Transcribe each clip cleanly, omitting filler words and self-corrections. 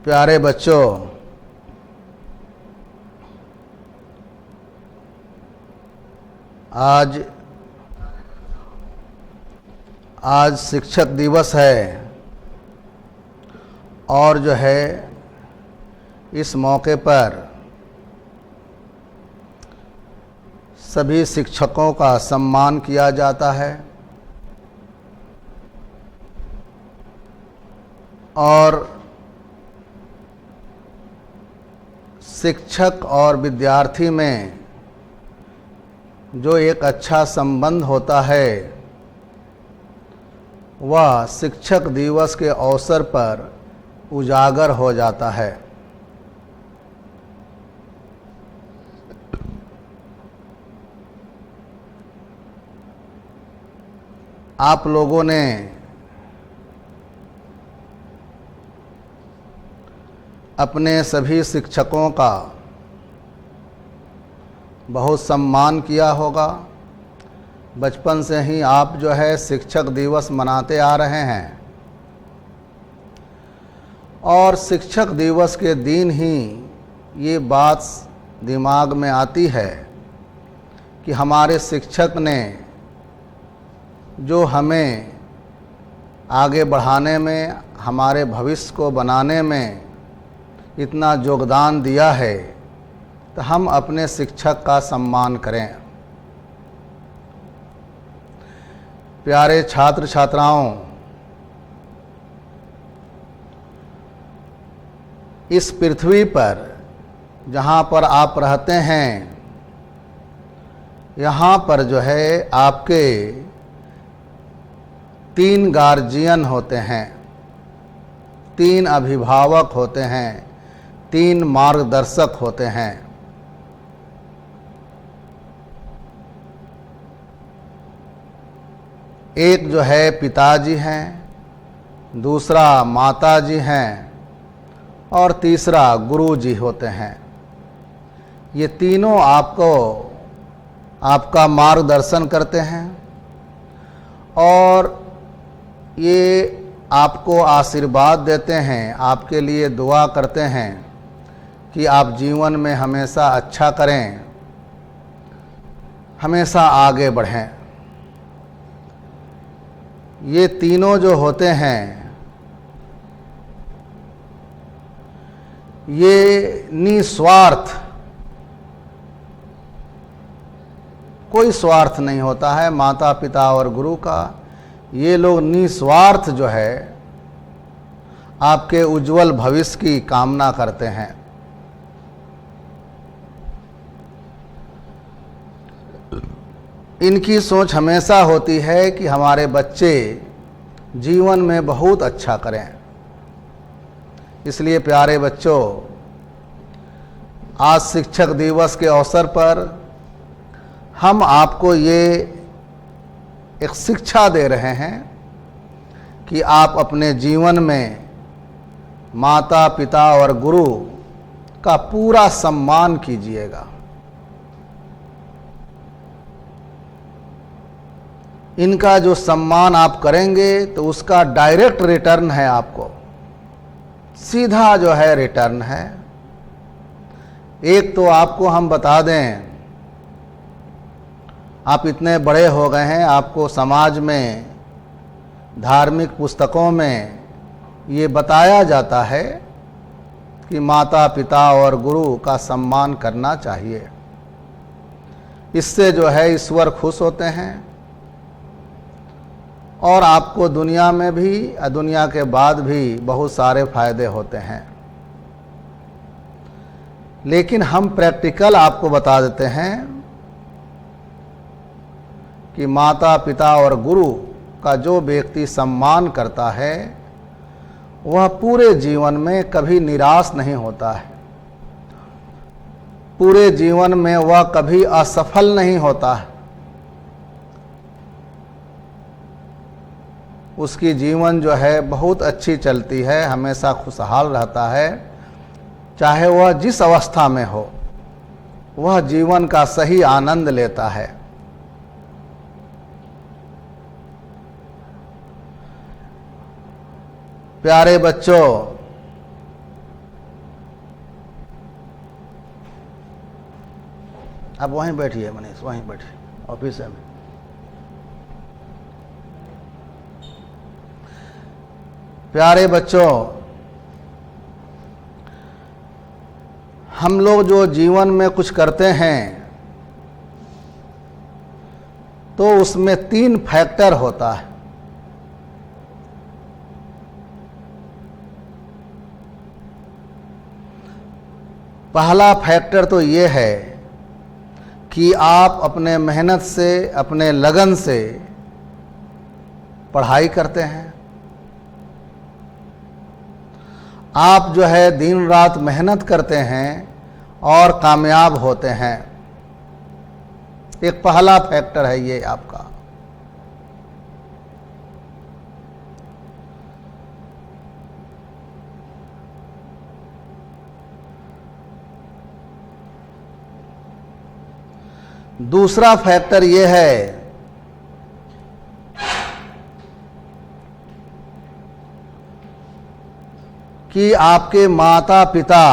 प्यारे बच्चों, आज शिक्षक दिवस है और जो है इस मौके पर सभी शिक्षकों का सम्मान किया जाता है और शिक्षक और विद्यार्थी में जो एक अच्छा संबंध होता है वह शिक्षक दिवस के अवसर पर उजागर हो जाता है। आप लोगों ने अपने सभी शिक्षकों का बहुत सम्मान किया होगा। बचपन से ही आप जो है शिक्षक दिवस मनाते आ रहे हैं और शिक्षक दिवस के दिन ही ये बात दिमाग में आती है कि हमारे शिक्षक ने जो हमें आगे बढ़ाने में, हमारे भविष्य को बनाने में इतना योगदान दिया है, तो हम अपने शिक्षक का सम्मान करें। प्यारे छात्र छात्राओं, इस पृथ्वी पर जहाँ पर आप रहते हैं, यहाँ पर जो है आपके 3 गार्जियन होते हैं, 3 अभिभावक होते हैं, 3 मार्गदर्शक होते हैं। एक जो है पिताजी हैं, दूसरा माताजी हैं और तीसरा गुरुजी होते हैं। ये तीनों आपका मार्गदर्शन करते हैं और ये आपको आशीर्वाद देते हैं, आपके लिए दुआ करते हैं कि आप जीवन में हमेशा अच्छा करें, हमेशा आगे बढ़ें। ये तीनों जो होते हैं ये निस्वार्थ, कोई स्वार्थ नहीं होता है माता पिता और गुरु का। ये लोग निस्वार्थ जो है आपके उज्जवल भविष्य की कामना करते हैं। इनकी सोच हमेशा होती है कि हमारे बच्चे जीवन में बहुत अच्छा करें। इसलिए प्यारे बच्चों, आज शिक्षक दिवस के अवसर पर हम आपको ये एक शिक्षा दे रहे हैं कि आप अपने जीवन में माता पिता और गुरु का पूरा सम्मान कीजिएगा। इनका जो सम्मान आप करेंगे तो उसका डायरेक्ट रिटर्न है, आपको सीधा जो है रिटर्न है। एक तो आपको हम बता दें, आप इतने बड़े हो गए हैं, आपको समाज में, धार्मिक पुस्तकों में ये बताया जाता है कि माता पिता और गुरु का सम्मान करना चाहिए। इससे जो है ईश्वर खुश होते हैं और आपको दुनिया में भी, दुनिया के बाद भी बहुत सारे फायदे होते हैं। लेकिन हम प्रैक्टिकल आपको बता देते हैं कि माता पिता और गुरु का जो व्यक्ति सम्मान करता है वह पूरे जीवन में कभी निराश नहीं होता है, पूरे जीवन में वह कभी असफल नहीं होता है। उसकी जीवन जो है बहुत अच्छी चलती है, हमेशा खुशहाल रहता है। चाहे वह जिस अवस्था में हो, वह जीवन का सही आनंद लेता है। प्यारे बच्चों, आप वहीं बैठिए मनीष, वहीं बैठिए ऑफिस में। प्यारे बच्चों, हम लोग जो जीवन में कुछ करते हैं तो उसमें 3 फैक्टर होता है। पहला फैक्टर तो ये है कि आप अपने मेहनत से, अपने लगन से पढ़ाई करते हैं। आप जो है दिन रात मेहनत करते हैं और कामयाब होते हैं। एक पहला फैक्टर है ये आपका। दूसरा फैक्टर ये है कि आपके माता पिता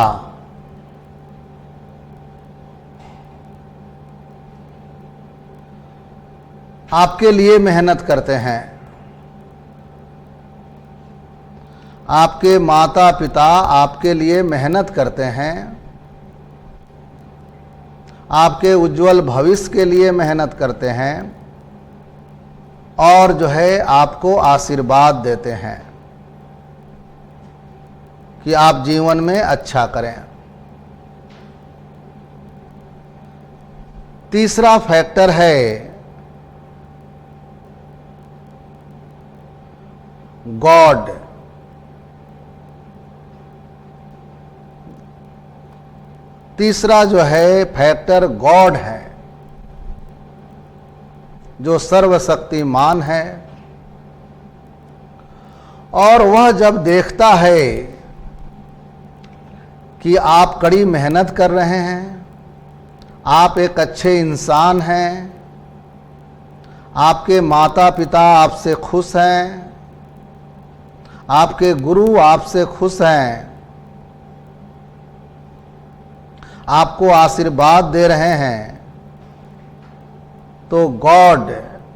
आपके लिए मेहनत करते हैं। आपके माता पिता आपके लिए मेहनत करते हैं, आपके उज्जवल भविष्य के लिए मेहनत करते हैं और जो है आपको आशीर्वाद देते हैं कि आप जीवन में अच्छा करें। तीसरा फैक्टर है गॉड। तीसरा जो है फैक्टर गॉड है, जो सर्वशक्तिमान है। और वह जब देखता है कि आप कड़ी मेहनत कर रहे हैं, आप एक अच्छे इंसान हैं, आपके माता पिता आपसे खुश हैं, आपके गुरु आपसे खुश हैं, आपको आशीर्वाद दे रहे हैं, तो गॉड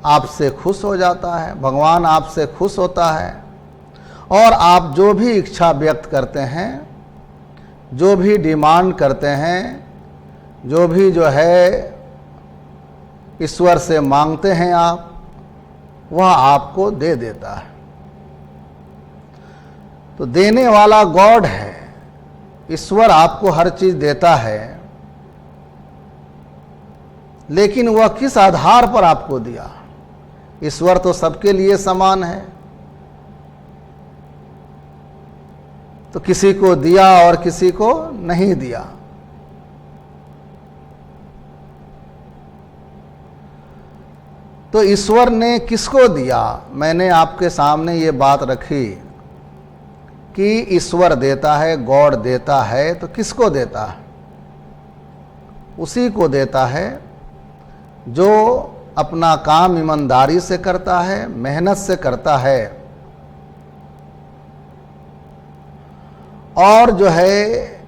आपसे खुश हो जाता है, भगवान आपसे खुश होता है। और आप जो भी इच्छा व्यक्त करते हैं, जो भी डिमांड करते हैं, जो भी जो है ईश्वर से मांगते हैं आप, वह आपको दे देता है। तो देने वाला गॉड है, ईश्वर आपको हर चीज देता है, लेकिन वह किस आधार पर आपको दिया? ईश्वर तो सबके लिए समान है, तो किसी को दिया और किसी को नहीं दिया। तो ईश्वर ने किसको दिया? मैंने आपके सामने ये बात रखी कि ईश्वर देता है, गॉड देता है, तो किसको देता है? उसी को देता है जो अपना काम ईमानदारी से करता है, मेहनत से करता है और जो है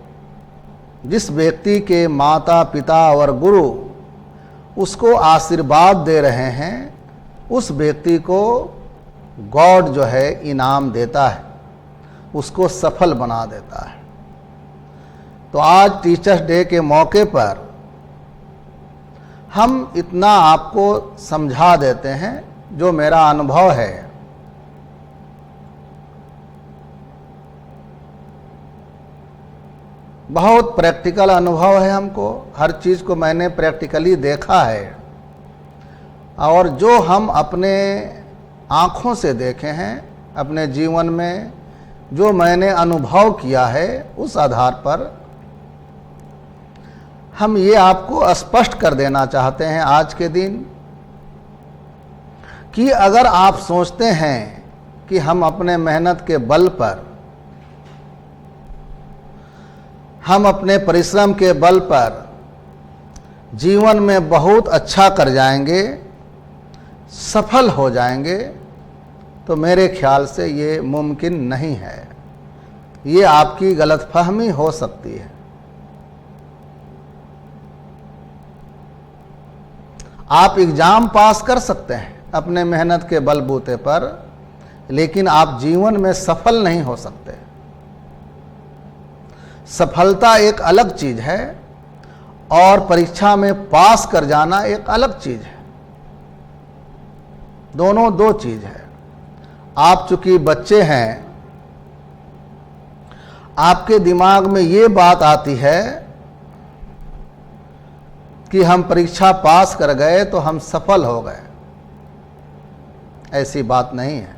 जिस व्यक्ति के माता पिता और गुरु उसको आशीर्वाद दे रहे हैं, उस व्यक्ति को गॉड जो है इनाम देता है, उसको सफल बना देता है। तो आज टीचर्स डे के मौके पर हम इतना आपको समझा देते हैं, जो मेरा अनुभव है। बहुत प्रैक्टिकल अनुभव है हमको, हर चीज़ को मैंने प्रैक्टिकली देखा है और जो हम अपने आँखों से देखे हैं अपने जीवन में, जो मैंने अनुभव किया है, उस आधार पर हम ये आपको स्पष्ट कर देना चाहते हैं आज के दिन कि अगर आप सोचते हैं कि हम अपने मेहनत के बल पर, हम अपने परिश्रम के बल पर जीवन में बहुत अच्छा कर जाएंगे, सफल हो जाएंगे, तो मेरे ख्याल से ये मुमकिन नहीं है। ये आपकी गलतफहमी हो सकती है। आप एग्जाम पास कर सकते हैं अपने मेहनत के बलबूते पर, लेकिन आप जीवन में सफल नहीं हो सकते। सफलता एक अलग चीज है और परीक्षा में पास कर जाना एक अलग चीज है। दोनों दो चीज है। आप चूंकि बच्चे हैं, आपके दिमाग में ये बात आती है कि हम परीक्षा पास कर गए तो हम सफल हो गए। ऐसी बात नहीं है।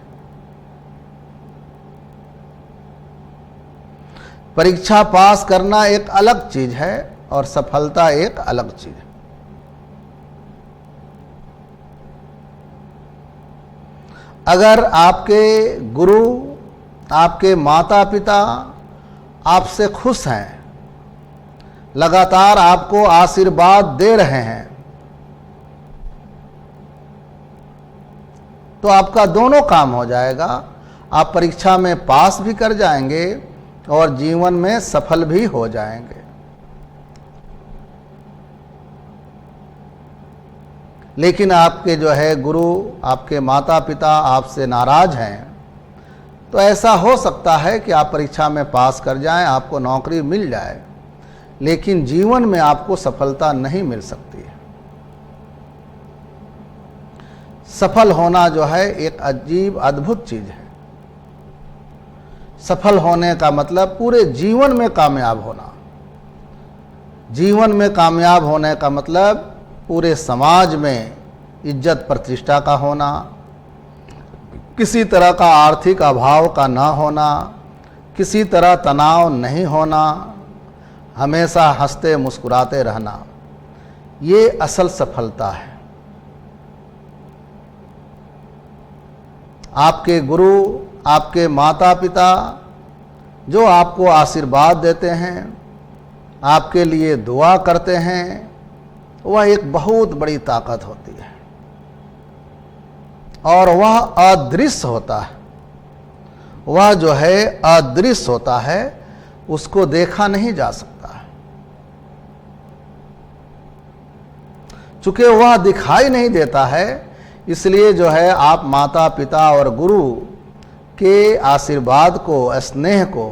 परीक्षा पास करना एक अलग चीज है और सफलता एक अलग चीज है। अगर आपके गुरु, आपके माता पिता आपसे खुश हैं, लगातार आपको आशीर्वाद दे रहे हैं, तो आपका दोनों काम हो जाएगा। आप परीक्षा में पास भी कर जाएंगे और जीवन में सफल भी हो जाएंगे। लेकिन आपके जो है गुरु, आपके माता पिता आपसे नाराज हैं, तो ऐसा हो सकता है कि आप परीक्षा में पास कर जाएं, आपको नौकरी मिल जाए, लेकिन जीवन में आपको सफलता नहीं मिल सकती है। सफल होना जो है एक अजीब अद्भुत चीज है। सफल होने का मतलब पूरे जीवन में कामयाब होना। जीवन में कामयाब होने का मतलब पूरे समाज में इज्जत प्रतिष्ठा का होना, किसी तरह का आर्थिक अभाव का ना होना, किसी तरह तनाव नहीं होना, हमेशा हंसते मुस्कुराते रहना, ये असल सफलता है। आपके गुरु, आपके माता पिता जो आपको आशीर्वाद देते हैं, आपके लिए दुआ करते हैं, वह एक बहुत बड़ी ताकत होती है और वह अदृश्य होता है। वह जो है अदृश्य होता है, उसको देखा नहीं जा सकता। चूंकि वह दिखाई नहीं देता है, इसलिए जो है आप माता पिता और गुरु के आशीर्वाद को, स्नेह को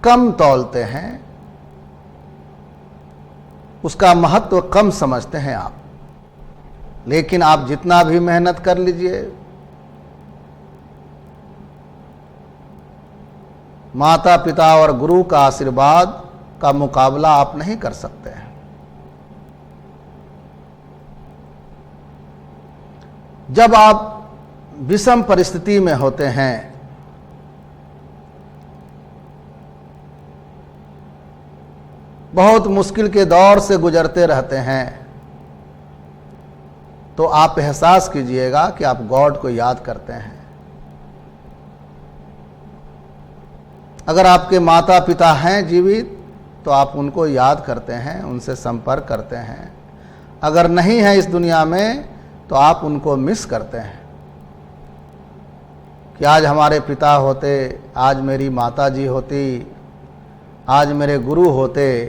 कम तौलते हैं, उसका महत्व कम समझते हैं आप। लेकिन आप जितना भी मेहनत कर लीजिए, माता पिता और गुरु का आशीर्वाद का मुकाबला आप नहीं कर सकते हैं। जब आप विषम परिस्थिति में होते हैं, बहुत मुश्किल के दौर से गुजरते रहते हैं, तो आप एहसास कीजिएगा कि आप गॉड को याद करते हैं। अगर आपके माता पिता हैं जीवित, तो आप उनको याद करते हैं, उनसे संपर्क करते हैं। अगर नहीं है इस दुनिया में, तो आप उनको मिस करते हैं कि आज हमारे पिता होते, आज मेरी माता जी होती, आज मेरे गुरु होते,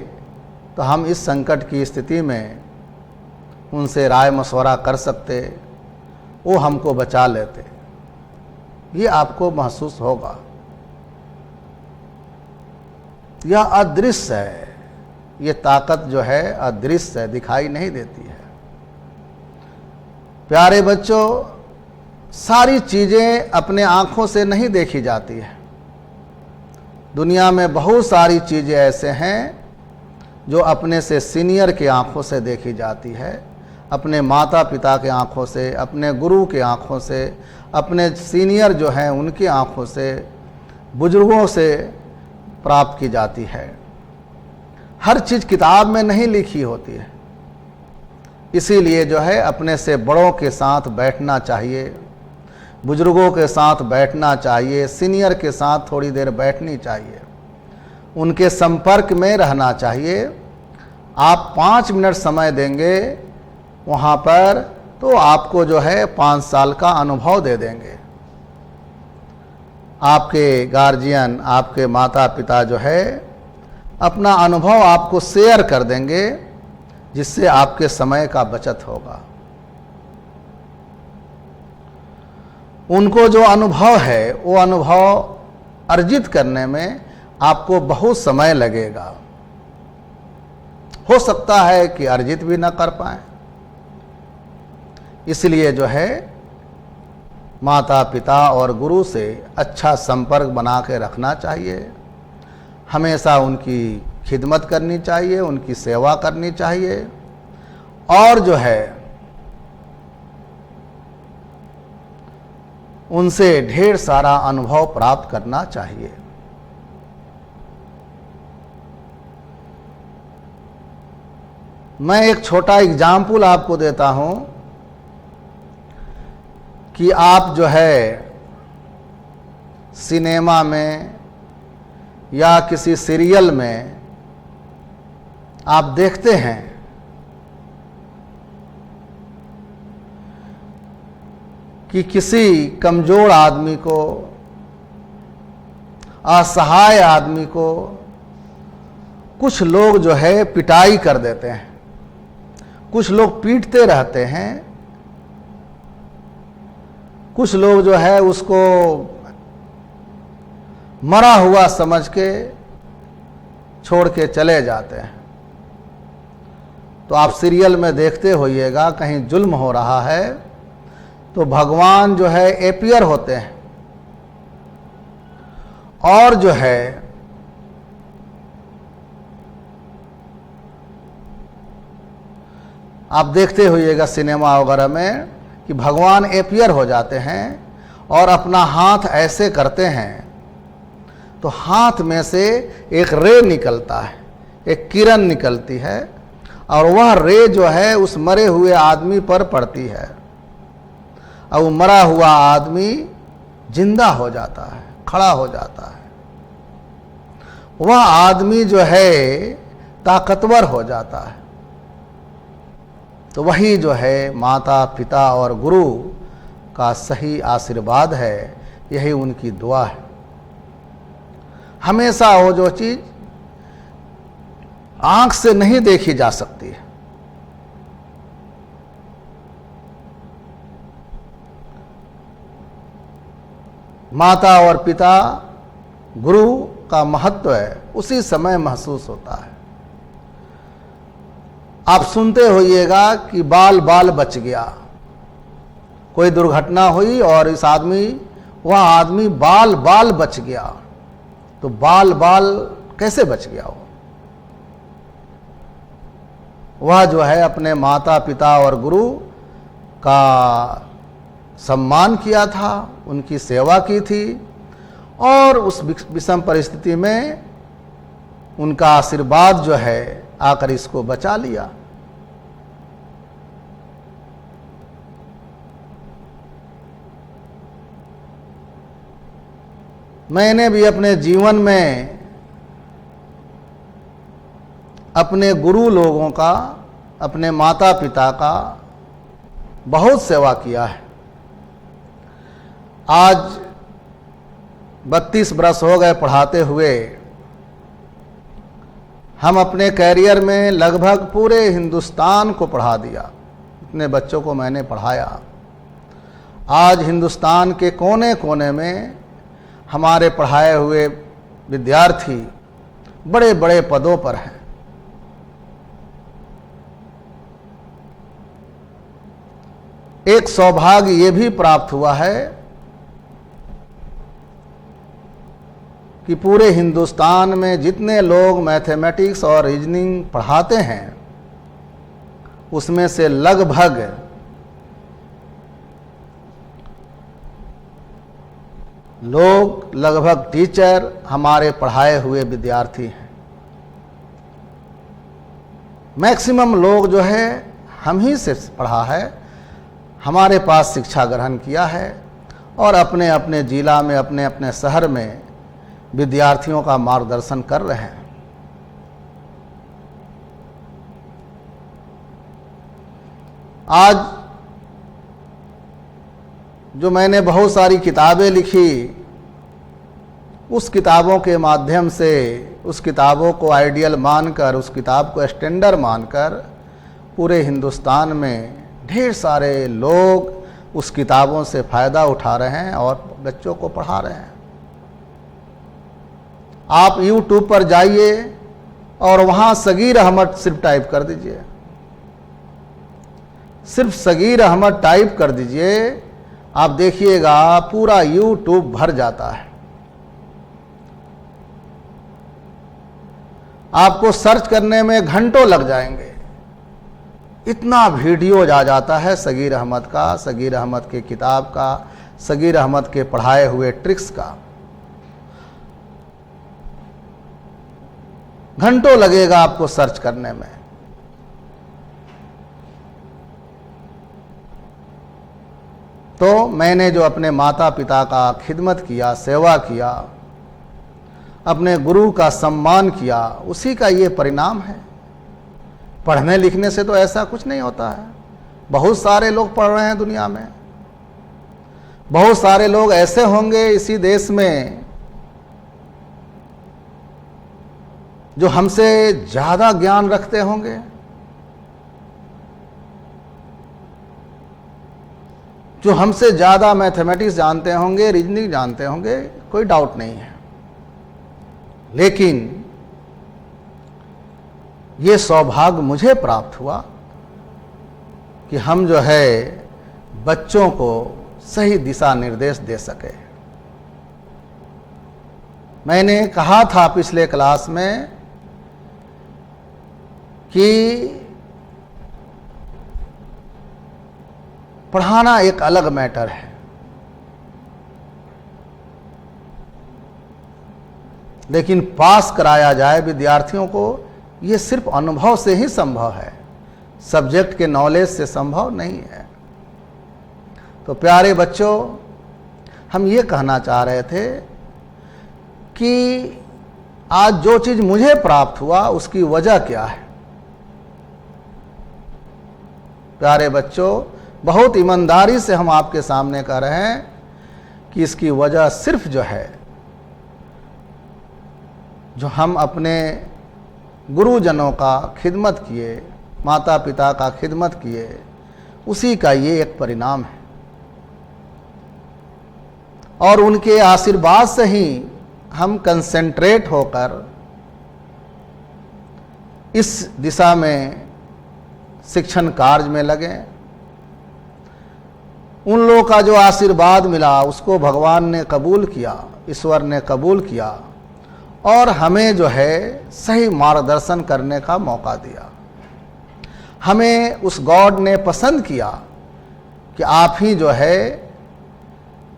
तो हम इस संकट की स्थिति में उनसे राय मशवरा कर सकते, वो हमको बचा लेते। ये आपको महसूस होगा। यह अदृश्य है। ये ताकत जो है अदृश्य है, दिखाई नहीं देती है। प्यारे बच्चों, सारी चीज़ें अपने आँखों से नहीं देखी जाती है। दुनिया में बहुत सारी चीज़ें ऐसे हैं जो अपने से सीनियर के आँखों से देखी जाती है, अपने माता पिता के आँखों से, अपने गुरु के आँखों से, अपने सीनियर जो हैं उनकी आँखों से, बुजुर्गों से प्राप्त की जाती है। हर चीज़ किताब में नहीं लिखी होती है। इसीलिए जो है अपने से बड़ों के साथ बैठना चाहिए, बुजुर्गों के साथ बैठना चाहिए, सीनियर के साथ थोड़ी देर बैठनी चाहिए, उनके संपर्क में रहना चाहिए। आप 5 मिनट समय देंगे वहाँ पर, तो आपको जो है 5 साल का अनुभव दे देंगे। आपके गार्जियन, आपके माता पिता जो है अपना अनुभव आपको शेयर कर देंगे, जिससे आपके समय का बचत होगा। उनको जो अनुभव है वो अनुभव अर्जित करने में आपको बहुत समय लगेगा। हो सकता है कि अर्जित भी ना कर पाए। इसलिए जो है माता पिता और गुरु से अच्छा संपर्क बना के रखना चाहिए। हमेशा उनकी खिदमत करनी चाहिए, उनकी सेवा करनी चाहिए और जो है उनसे ढेर सारा अनुभव प्राप्त करना चाहिए। मैं एक छोटा एग्जाम्पल आपको देता हूं कि आप जो है सिनेमा में या किसी सीरियल में आप देखते हैं कि किसी कमज़ोर आदमी को, असहाय आदमी को कुछ लोग जो है पिटाई कर देते हैं, कुछ लोग पीटते रहते हैं, कुछ लोग जो है उसको मरा हुआ समझ के छोड़ के चले जाते हैं। तो आप सीरियल में देखते होइएगा कहीं जुल्म हो रहा है तो भगवान जो है एपियर होते हैं और जो है आप देखते होइएगा सिनेमा वगैरह में कि भगवान एपियर हो जाते हैं और अपना हाथ ऐसे करते हैं तो हाथ में से एक रे निकलता है, एक किरण निकलती है और वह रे जो है उस मरे हुए आदमी पर पड़ती है और वो मरा हुआ आदमी जिंदा हो जाता है, खड़ा हो जाता है। वह आदमी जो है ताकतवर हो जाता है। तो वही जो है माता पिता और गुरु का सही आशीर्वाद है, यही उनकी दुआ है। हमेशा वो जो चीज़ आंख से नहीं देखी जा सकती है, माता और पिता गुरु का महत्व है, उसी समय महसूस होता है। आप सुनते होइएगा कि बाल बाल बच गया, कोई दुर्घटना हुई और इस आदमी, वह आदमी बाल बाल बच गया। तो बाल बाल कैसे बच गया हो? वह जो है अपने माता पिता और गुरु का सम्मान किया था, उनकी सेवा की थी और उस विषम परिस्थिति में उनका आशीर्वाद जो है आकर इसको बचा लिया। मैंने भी अपने जीवन में अपने गुरु लोगों का, अपने माता पिता का बहुत सेवा किया है। आज 32 बरस हो गए पढ़ाते हुए। हम अपने कैरियर में लगभग पूरे हिंदुस्तान को पढ़ा दिया, इतने बच्चों को मैंने पढ़ाया। आज हिंदुस्तान के कोने कोने में हमारे पढ़ाए हुए विद्यार्थी बड़े बड़े पदों पर हैं। एक सौभाग्य ये भी प्राप्त हुआ है कि पूरे हिंदुस्तान में जितने लोग मैथमेटिक्स और रीजनिंग पढ़ाते हैं उसमें से लगभग टीचर हमारे पढ़ाए हुए विद्यार्थी हैं। मैक्सिमम लोग जो है हम ही से पढ़ा है, हमारे पास शिक्षा ग्रहण किया है और अपने अपने जिला में, अपने अपने शहर में विद्यार्थियों का मार्गदर्शन कर रहे हैं। आज जो मैंने बहुत सारी किताबें लिखी उस किताबों के माध्यम से, उस किताबों को आइडियल मानकर, उस किताब को स्टैंडर्ड मानकर पूरे हिंदुस्तान में ढेर सारे लोग उस किताबों से फ़ायदा उठा रहे हैं और बच्चों को पढ़ा रहे हैं। आप YouTube पर जाइए और वहाँ सगीर अहमद सिर्फ टाइप कर दीजिए, सिर्फ सगीर अहमद टाइप कर दीजिए, आप देखिएगा पूरा YouTube भर जाता है। आपको सर्च करने में घंटों लग जाएंगे, इतना वीडियो आ जाता है सगीर अहमद का, सगीर अहमद के किताब का, सगीर अहमद के पढ़ाए हुए ट्रिक्स का। घंटों लगेगा आपको सर्च करने में। तो मैंने जो अपने माता पिता का खिदमत किया, सेवा किया, अपने गुरु का सम्मान किया, उसी का ये परिणाम है। पढ़ने लिखने से तो ऐसा कुछ नहीं होता है। बहुत सारे लोग पढ़ रहे हैं दुनिया में, बहुत सारे लोग ऐसे होंगे इसी देश में जो हमसे ज़्यादा ज्ञान रखते होंगे, जो हमसे ज़्यादा मैथमेटिक्स जानते होंगे, रीजनिंग जानते होंगे, कोई डाउट नहीं है। लेकिन ये सौभाग्य मुझे प्राप्त हुआ कि हम जो है बच्चों को सही दिशा निर्देश दे सके। मैंने कहा था पिछले क्लास में कि पढ़ाना एक अलग मैटर है, लेकिन पास कराया जाए विद्यार्थियों को, ये सिर्फ अनुभव से ही संभव है, सब्जेक्ट के नॉलेज से संभव नहीं है। तो प्यारे बच्चों, हम ये कहना चाह रहे थे कि आज जो चीज़ मुझे प्राप्त हुआ उसकी वजह क्या है। प्यारे बच्चों, बहुत ईमानदारी से हम आपके सामने कह रहे हैं कि इसकी वजह सिर्फ जो है, जो हम अपने गुरुजनों का खिदमत किए, माता पिता का खिदमत किए, उसी का ये एक परिणाम है। और उनके आशीर्वाद से ही हम कंसेंट्रेट होकर इस दिशा में शिक्षण कार्य में लगे। उन लोगों का जो आशीर्वाद मिला उसको भगवान ने कबूल किया, ईश्वर ने कबूल किया और हमें जो है सही मार्गदर्शन करने का मौका दिया। हमें उस गॉड ने पसंद किया कि आप ही जो है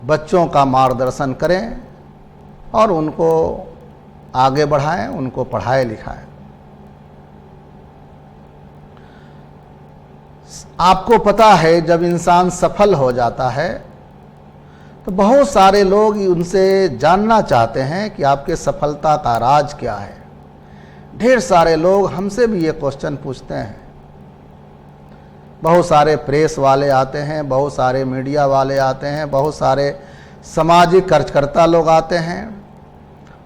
बच्चों का मार्गदर्शन करें और उनको आगे बढ़ाएं, उनको पढ़ाएं लिखाएं। आपको पता है, जब इंसान सफल हो जाता है तो बहुत सारे लोग उनसे जानना चाहते हैं कि आपके सफलता का राज क्या है। ढेर सारे लोग हमसे भी ये क्वेश्चन पूछते हैं। बहुत सारे प्रेस वाले आते हैं, बहुत सारे मीडिया वाले आते हैं, बहुत सारे सामाजिक कार्यकर्ता लोग आते हैं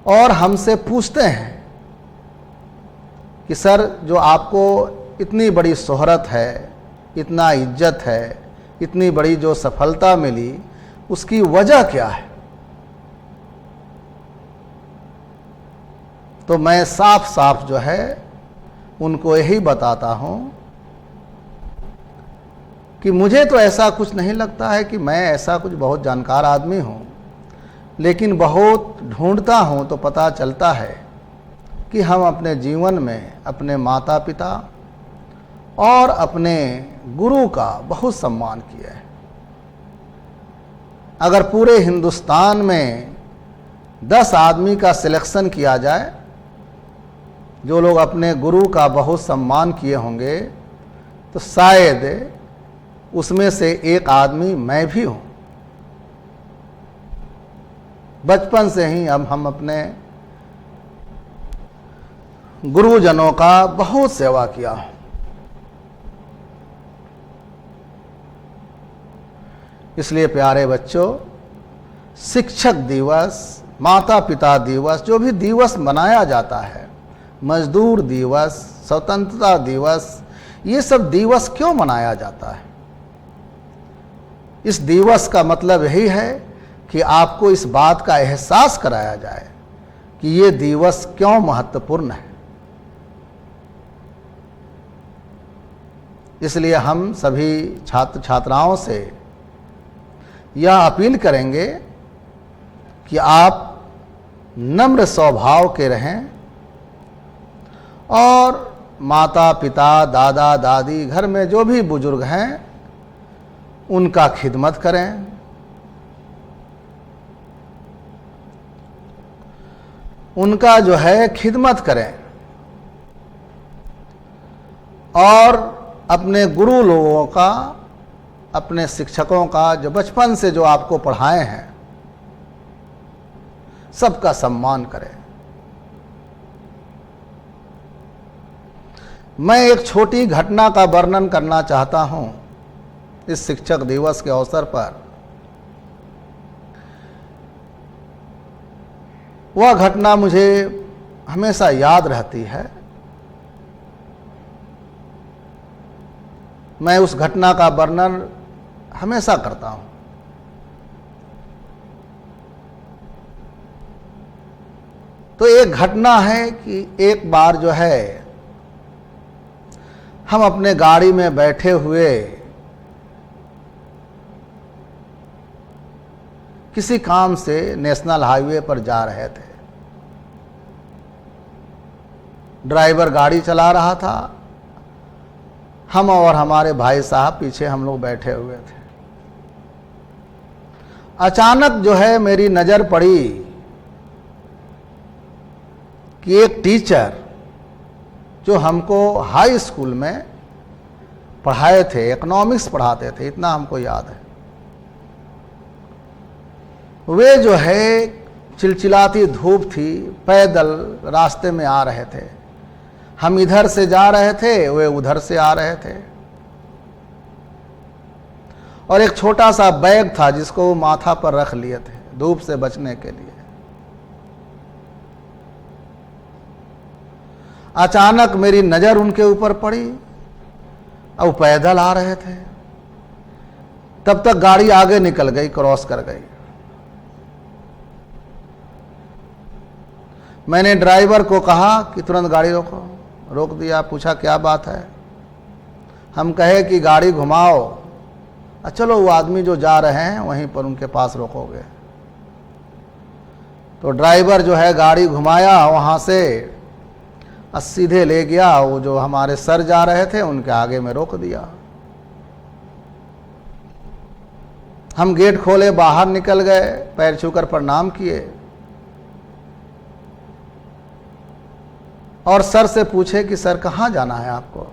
और हमसे पूछते हैं कि सर, जो आपको इतनी बड़ी शोहरत है, इतना इज्जत है, इतनी बड़ी जो सफलता मिली, उसकी वजह क्या है। तो मैं साफ साफ जो है उनको यही बताता हूं कि मुझे तो ऐसा कुछ नहीं लगता है कि मैं ऐसा कुछ बहुत जानकार आदमी हूं, लेकिन बहुत ढूंढता हूं तो पता चलता है कि हम अपने जीवन में अपने माता पिता और अपने गुरु का बहुत सम्मान किया है। अगर पूरे हिंदुस्तान में 10 आदमी का सिलेक्शन किया जाए जो लोग अपने गुरु का बहुत सम्मान किए होंगे, तो शायद उसमें से एक आदमी मैं भी हूं। बचपन से ही अब हम अपने गुरुजनों का बहुत सेवा किया। इसलिए प्यारे बच्चों, शिक्षक दिवस माता पिता दिवस, जो भी दिवस मनाया जाता है, मजदूर दिवस, स्वतंत्रता दिवस, ये सब दिवस क्यों मनाया जाता है? इस दिवस का मतलब यही है कि आपको इस बात का एहसास कराया जाए कि ये दिवस क्यों महत्वपूर्ण है। इसलिए हम सभी छात्र छात्राओं से यह अपील करेंगे कि आप नम्र स्वभाव के रहें और माता पिता, दादा दादी, घर में जो भी बुजुर्ग हैं उनका खिदमत करें। उनका जो है खिदमत करें और अपने गुरु लोगों का, अपने शिक्षकों का, जो बचपन से जो आपको पढ़ाए हैं, सबका सम्मान करें। मैं एक छोटी घटना का वर्णन करना चाहता हूं इस शिक्षक दिवस के अवसर पर। वह घटना मुझे हमेशा याद रहती है। मैं उस घटना का वर्णन हमेशा करता हूं। तो एक घटना है कि एक बार जो है हम अपने गाड़ी में बैठे हुए किसी काम से नेशनल हाईवे पर जा रहे थे। ड्राइवर गाड़ी चला रहा था, हम और हमारे भाई साहब पीछे हम लोग बैठे हुए थे। अचानक जो है मेरी नज़र पड़ी कि एक टीचर जो हमको हाई स्कूल में पढ़ाए थे, इकोनॉमिक्स पढ़ाते थे, इतना हमको याद है, वे जो है चिलचिलाती धूप थी, पैदल रास्ते में आ रहे थे। हम इधर से जा रहे थे, वे उधर से आ रहे थे, और एक छोटा सा बैग था जिसको वो माथा पर रख लिए थे धूप से बचने के लिए। अचानक मेरी नज़र उनके ऊपर पड़ी और वो पैदल आ रहे थे। तब तक गाड़ी आगे निकल गई, क्रॉस कर गई। मैंने ड्राइवर को कहा कि तुरंत गाड़ी रोको। रोक दिया। पूछा क्या बात है? हम कहे कि गाड़ी घुमाओ। चलो वो आदमी जो जा रहे हैं वहीं पर उनके पास रोकोगे। तो ड्राइवर जो है गाड़ी घुमाया, वहाँ से सीधे ले गया। वो जो हमारे सर जा रहे थे उनके आगे में रोक दिया। हम गेट खोले, बाहर निकल गए, पैर छूकर प्रणाम किए और सर से पूछे कि सर कहाँ जाना है आपको?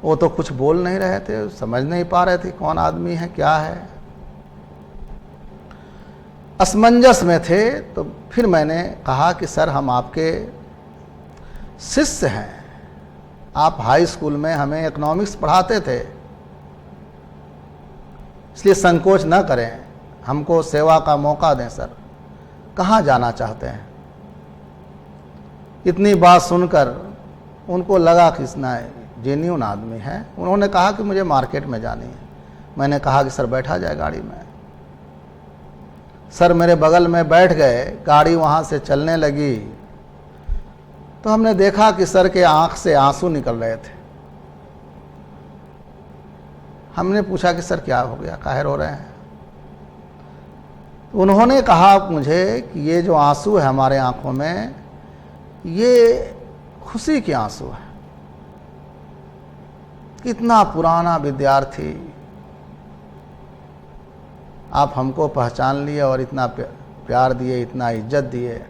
वो तो कुछ बोल नहीं रहे थे, समझ नहीं पा रहे थे कौन आदमी है, क्या है, असमंजस में थे। तो फिर मैंने कहा कि सर हम आपके शिष्य हैं, आप हाई स्कूल में हमें इकोनॉमिक्स पढ़ाते थे, इसलिए संकोच न करें, हमको सेवा का मौका दें सर, कहाँ जाना चाहते हैं? इतनी बात सुनकर उनको लगा कि इसना जेन्युइन आदमी है। उन्होंने कहा कि मुझे मार्केट में जानी है। मैंने कहा कि सर बैठा जाए गाड़ी में। सर मेरे बगल में बैठ गए। गाड़ी वहाँ से चलने लगी तो हमने देखा कि सर के आंख से आंसू निकल रहे थे। हमने पूछा कि सर क्या हो गया, काहे रो रहे हैं? उन्होंने कहा मुझे कि ये जो आंसू है हमारे आंखों में, ये खुशी के आंसू है। कितना पुराना विद्यार्थी, आप हमको पहचान लिए और इतना प्यार दिए, इतना इज्जत दिए।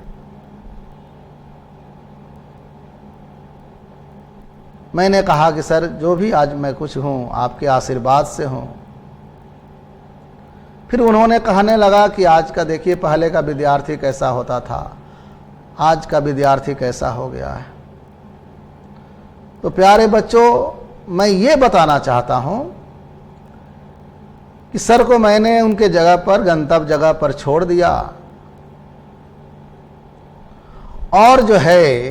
मैंने कहा कि सर जो भी आज मैं कुछ हूँ आपके आशीर्वाद से हूँ। फिर उन्होंने कहने लगा कि आज का देखिए, पहले का विद्यार्थी कैसा होता था, आज का विद्यार्थी कैसा हो गया है। तो प्यारे बच्चों, मैं ये बताना चाहता हूँ कि सर को मैंने उनके जगह पर, गंतव्य जगह पर छोड़ दिया और जो है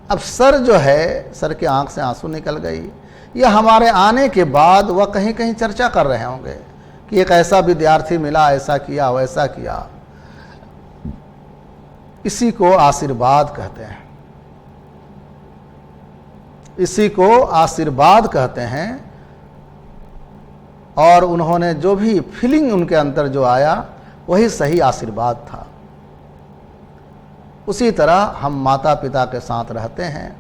अब सर जो है, सर की आंख से आंसू निकल गई। यह हमारे आने के बाद वह कहीं कहीं चर्चा कर रहे होंगे कि एक ऐसा विद्यार्थी मिला, ऐसा किया, वैसा किया। इसी को आशीर्वाद कहते हैं, इसी को आशीर्वाद कहते हैं। और उन्होंने जो भी फीलिंग उनके अंदर जो आया वही सही आशीर्वाद था। उसी तरह हम माता पिता के साथ रहते हैं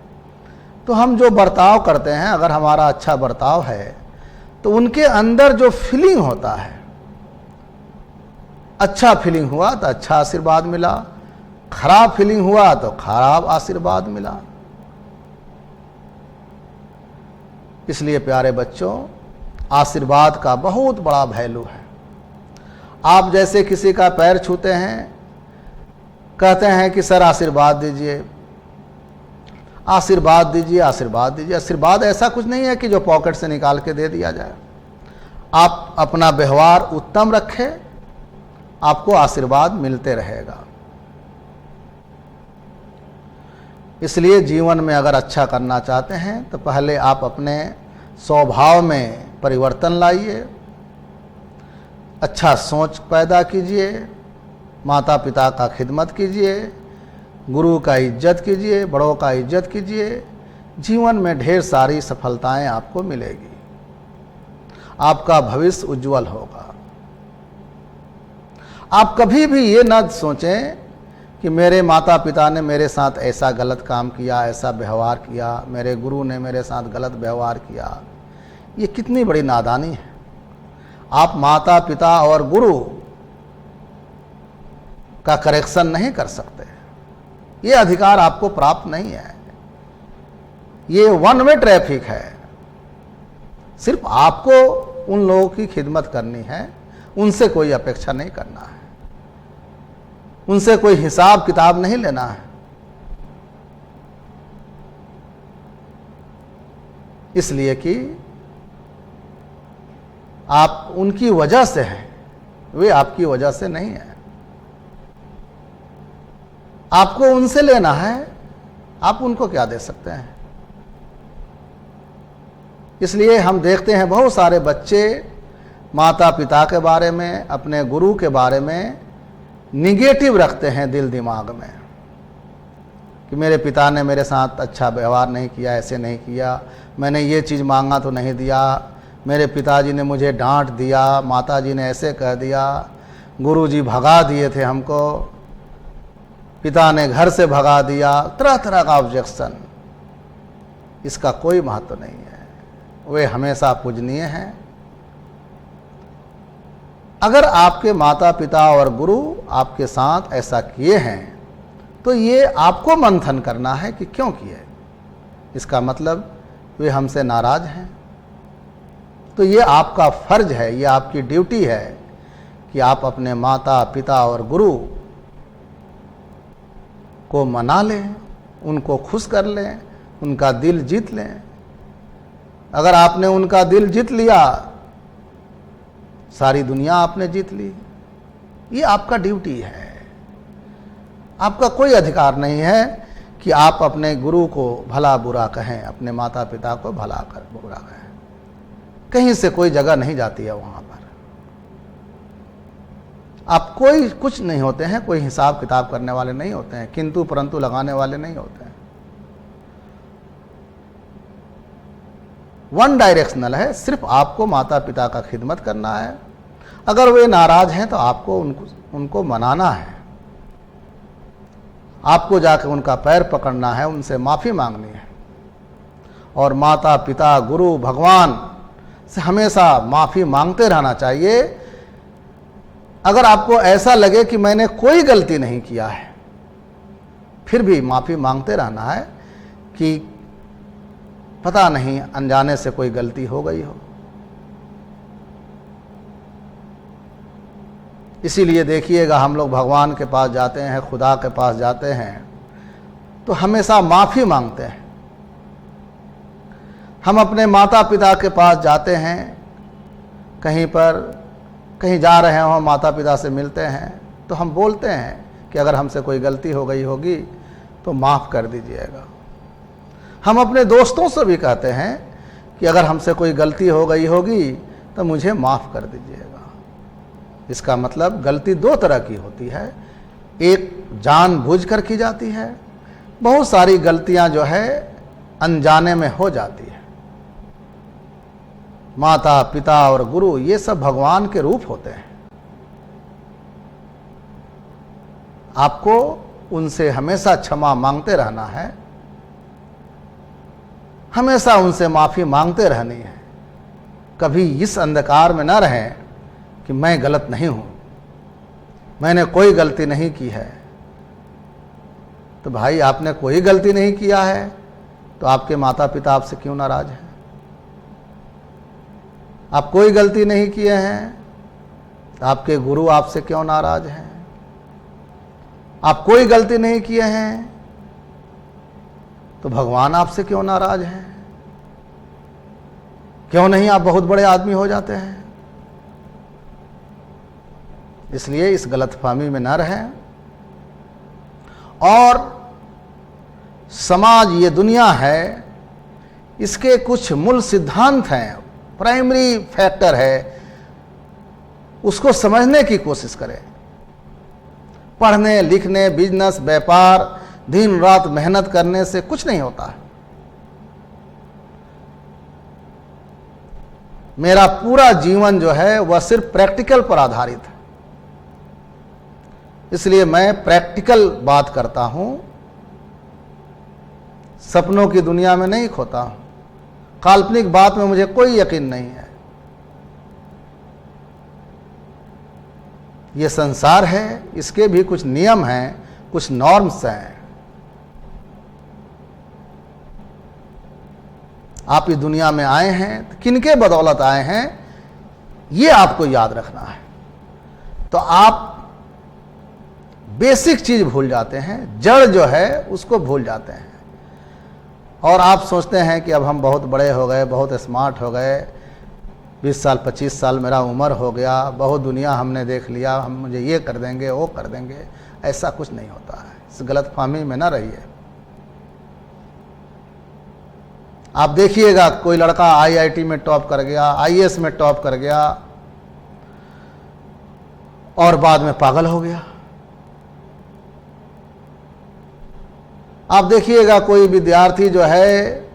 तो हम जो बर्ताव करते हैं, अगर हमारा अच्छा बर्ताव है तो उनके अंदर जो फीलिंग होता है, अच्छा फीलिंग हुआ तो अच्छा आशीर्वाद मिला, खराब फीलिंग हुआ तो खराब आशीर्वाद मिला। इसलिए प्यारे बच्चों, आशीर्वाद का बहुत बड़ा वैल्यू है। आप जैसे किसी का पैर छूते हैं, कहते हैं कि सर आशीर्वाद दीजिए, आशीर्वाद दीजिए, आशीर्वाद दीजिए। आशीर्वाद ऐसा कुछ नहीं है कि जो पॉकेट से निकाल के दे दिया जाए। आप अपना व्यवहार उत्तम रखें, आपको आशीर्वाद मिलते रहेगा। इसलिए जीवन में अगर अच्छा करना चाहते हैं तो पहले आप अपने स्वभाव में परिवर्तन लाइए, अच्छा सोच पैदा कीजिए, माता पिता का खिदमत कीजिए, गुरु का इज्जत कीजिए, बड़ों का इज्जत कीजिए। जीवन में ढेर सारी सफलताएं आपको मिलेगी, आपका भविष्य उज्जवल होगा। आप कभी भी ये न सोचें कि मेरे माता पिता ने मेरे साथ ऐसा गलत काम किया, ऐसा व्यवहार किया, मेरे गुरु ने मेरे साथ गलत व्यवहार किया। ये कितनी बड़ी नादानी है। आप माता पिता और गुरु का करेक्शन नहीं कर सकते, ये अधिकार आपको प्राप्त नहीं है। ये वन वे ट्रैफिक है। सिर्फ आपको उन लोगों की खिदमत करनी है, उनसे कोई अपेक्षा नहीं करना है, उनसे कोई हिसाब किताब नहीं लेना है। इसलिए कि आप उनकी वजह से हैं, वे आपकी वजह से नहीं है। आपको उनसे लेना है, आप उनको क्या दे सकते हैं। इसलिए हम देखते हैं बहुत सारे बच्चे माता पिता के बारे में, अपने गुरु के बारे में निगेटिव रखते हैं दिल दिमाग में कि मेरे पिता ने मेरे साथ अच्छा व्यवहार नहीं किया, ऐसे नहीं किया, मैंने ये चीज़ मांगा तो नहीं दिया, मेरे पिताजी ने मुझे डांट दिया, माताजी ने ऐसे कह दिया, गुरुजी भगा दिए थे हमको, पिता ने घर से भगा दिया। तरह तरह का ऑब्जेक्शन। इसका कोई महत्व नहीं है, वे हमेशा पूजनीय हैं। अगर आपके माता पिता और गुरु आपके साथ ऐसा किए हैं तो ये आपको मंथन करना है कि क्यों किए। इसका मतलब वे हमसे नाराज हैं। तो ये आपका फर्ज है, ये आपकी ड्यूटी है कि आप अपने माता पिता और गुरु को मना लें, उनको खुश कर लें, उनका दिल जीत लें। अगर आपने उनका दिल जीत लिया, सारी दुनिया आपने जीत ली। ये आपका ड्यूटी है। आपका कोई अधिकार नहीं है कि आप अपने गुरु को भला बुरा कहें, अपने माता पिता को भला कर बुरा कहें। कहीं से कोई जगह नहीं जाती है वहाँ पर। आप कोई कुछ नहीं होते हैं, कोई हिसाब किताब करने वाले नहीं होते हैं, किंतु परंतु लगाने वाले नहीं होते हैं। वन डायरेक्शनल है, सिर्फ आपको माता पिता का खिदमत करना है। अगर वे नाराज हैं तो आपको उनको मनाना है, आपको जाकर उनका पैर पकड़ना है, उनसे माफ़ी मांगनी है। और माता पिता गुरु भगवान से हमेशा माफ़ी मांगते रहना चाहिए। अगर आपको ऐसा लगे कि मैंने कोई गलती नहीं किया है, फिर भी माफ़ी मांगते रहना है कि पता नहीं अनजाने से कोई गलती हो गई हो। इसीलिए देखिएगा, हम लोग भगवान के पास जाते हैं, खुदा के पास जाते हैं तो हमेशा माफ़ी मांगते हैं। हम अपने माता पिता के पास जाते हैं, कहीं जा रहे हों, माता पिता से मिलते हैं तो हम बोलते हैं कि अगर हमसे कोई गलती हो गई होगी तो माफ़ कर दीजिएगा। हम अपने दोस्तों से भी कहते हैं कि अगर हमसे कोई गलती हो गई होगी तो मुझे माफ़ कर दीजिएगा। इसका मतलब गलती दो तरह की होती है, एक जानबूझकर की जाती है, बहुत सारी गलतियां जो है अनजाने में हो जाती है। माता पिता और गुरु ये सब भगवान के रूप होते हैं। आपको उनसे हमेशा क्षमा मांगते रहना है, हमेशा उनसे माफ़ी मांगते रहनी है। कभी इस अंधकार में न रहें कि मैं गलत नहीं हूं, मैंने कोई गलती नहीं की है। तो भाई आपने कोई गलती नहीं किया है तो आपके माता पिता आपसे क्यों नाराज हैं? आप कोई गलती नहीं किए हैं तो आपके गुरु आपसे क्यों नाराज हैं? आप कोई गलती नहीं किए हैं तो भगवान आपसे क्यों नाराज हैं? क्यों नहीं आप बहुत बड़े आदमी हो जाते हैं? इसलिए इस गलतफहमी में न रहें। और समाज, ये दुनिया है, इसके कुछ मूल सिद्धांत हैं, प्राइमरी फैक्टर है, उसको समझने की कोशिश करें। पढ़ने लिखने, बिजनेस, व्यापार, दिन रात मेहनत करने से कुछ नहीं होता है। मेरा पूरा जीवन जो है वह सिर्फ प्रैक्टिकल पर आधारित है, इसलिए मैं प्रैक्टिकल बात करता हूं, सपनों की दुनिया में नहीं खोता हूं। काल्पनिक बात में मुझे कोई यकीन नहीं है। यह संसार है, इसके भी कुछ नियम हैं, कुछ नॉर्म्स हैं। आप इस दुनिया में आए हैं तो किनके बदौलत आए हैं, ये आपको याद रखना है। तो आप बेसिक चीज भूल जाते हैं, जड़ जो है उसको भूल जाते हैं, और आप सोचते हैं कि अब हम बहुत बड़े हो गए, बहुत स्मार्ट हो गए, 20 साल 25 साल मेरा उम्र हो गया, बहुत दुनिया हमने देख लिया, हम मुझे ये कर देंगे वो कर देंगे। ऐसा कुछ नहीं होता है। इस गलतफहमी में ना रहिए। आप देखिएगा कोई लड़का IIT में टॉप कर गया, IAS में टॉप कर गया और बाद में पागल हो गया। आप देखिएगा कोई विद्यार्थी जो है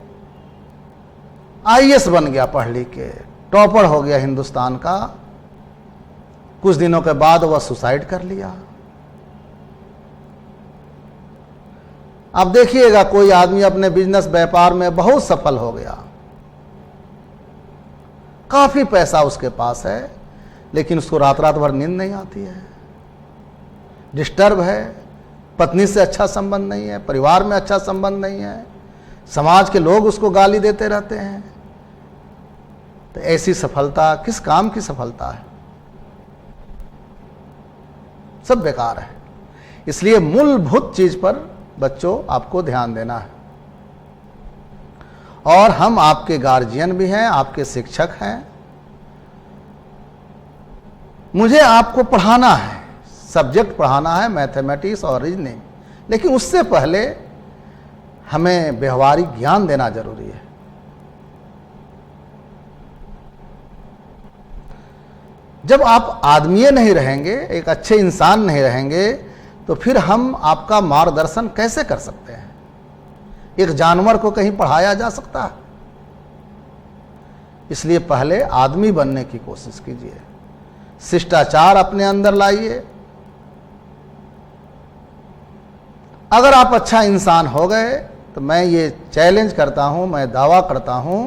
IAS बन गया, पढ़ लिख के टॉपर हो गया हिंदुस्तान का, कुछ दिनों के बाद वह सुसाइड कर लिया। आप देखिएगा कोई आदमी अपने बिजनेस व्यापार में बहुत सफल हो गया, काफी पैसा उसके पास है, लेकिन उसको रात रात भर नींद नहीं आती है, डिस्टर्ब है, पत्नी से अच्छा संबंध नहीं है, परिवार में अच्छा संबंध नहीं है, समाज के लोग उसको गाली देते रहते हैं। तो ऐसी सफलता किस काम की सफलता है? सब बेकार है। इसलिए मूलभूत चीज पर बच्चों आपको ध्यान देना है। और हम आपके गार्जियन भी हैं, आपके शिक्षक हैं। मुझे आपको पढ़ाना है, सब्जेक्ट पढ़ाना है, मैथमेटिक्स और रीजनिंग, लेकिन उससे पहले हमें व्यवहारिक ज्ञान देना जरूरी है। जब आप आदमी नहीं रहेंगे, एक अच्छे इंसान नहीं रहेंगे, तो फिर हम आपका मार्गदर्शन कैसे कर सकते हैं? एक जानवर को कहीं पढ़ाया जा सकता है? इसलिए पहले आदमी बनने की कोशिश कीजिए, शिष्टाचार अपने अंदर लाइए। अगर आप अच्छा इंसान हो गए तो मैं ये चैलेंज करता हूं, मैं दावा करता हूं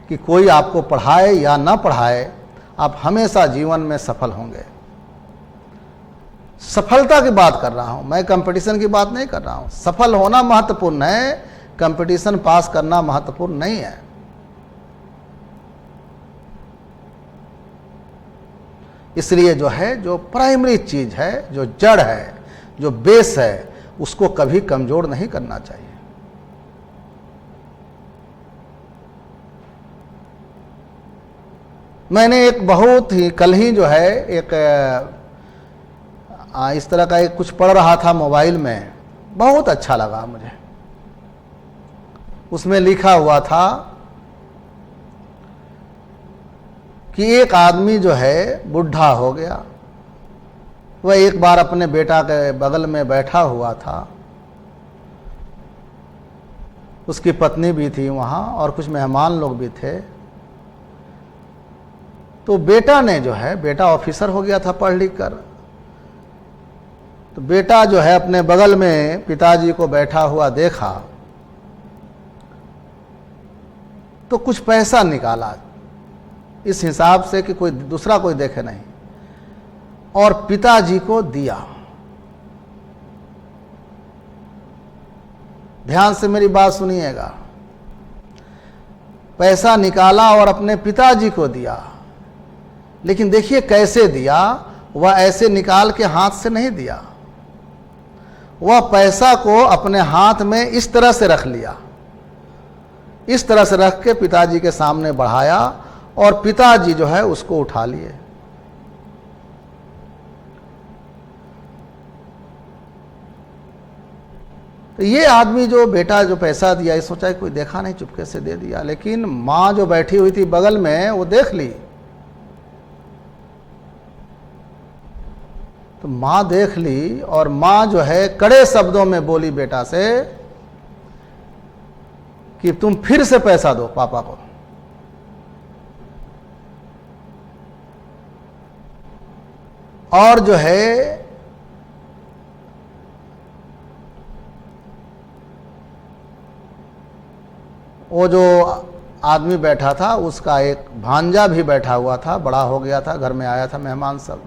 कि कोई आपको पढ़ाए या ना पढ़ाए, आप हमेशा जीवन में सफल होंगे। सफलता की बात कर रहा हूं, मैं कंपटीशन की बात नहीं कर रहा हूं। सफल होना महत्वपूर्ण है, कंपटीशन पास करना महत्वपूर्ण नहीं है। इसलिए जो है, जो प्राइमरी चीज है, जो जड़ है, जो बेस है, उसको कभी कमजोर नहीं करना चाहिए। मैंने एक बहुत ही कल ही जो है एक इस तरह का एक कुछ पढ़ रहा था मोबाइल में, बहुत अच्छा लगा मुझे। उसमें लिखा हुआ था कि एक आदमी जो है बुढ़ा हो गया, वह एक बार अपने बेटा के बगल में बैठा हुआ था, उसकी पत्नी भी थी वहाँ और कुछ मेहमान लोग भी थे। तो बेटा ने जो है, बेटा ऑफिसर हो गया था पढ़ लिख कर, तो बेटा जो है अपने बगल में पिताजी को बैठा हुआ देखा तो कुछ पैसा निकाला इस हिसाब से कि कोई दूसरा कोई देखे नहीं, और पिताजी को दिया। ध्यान से मेरी बात सुनिएगा। पैसा निकाला और अपने पिताजी को दिया, लेकिन देखिए कैसे दिया। वह ऐसे निकाल के हाथ से नहीं दिया, वह पैसा को अपने हाथ में इस तरह से रख लिया, इस तरह से रख के पिताजी के सामने बढ़ाया और पिताजी जो है उसको उठा लिए। तो ये आदमी जो बेटा जो पैसा दिया, ये सोचा कोई देखा नहीं, चुपके से दे दिया, लेकिन माँ जो बैठी हुई थी बगल में वो देख ली। तो माँ देख ली और माँ जो है कड़े शब्दों में बोली बेटा से कि तुम फिर से पैसा दो पापा को। और जो है वो जो आदमी बैठा था उसका एक भांजा भी बैठा हुआ था, बड़ा हो गया था, घर में आया था मेहमान सब।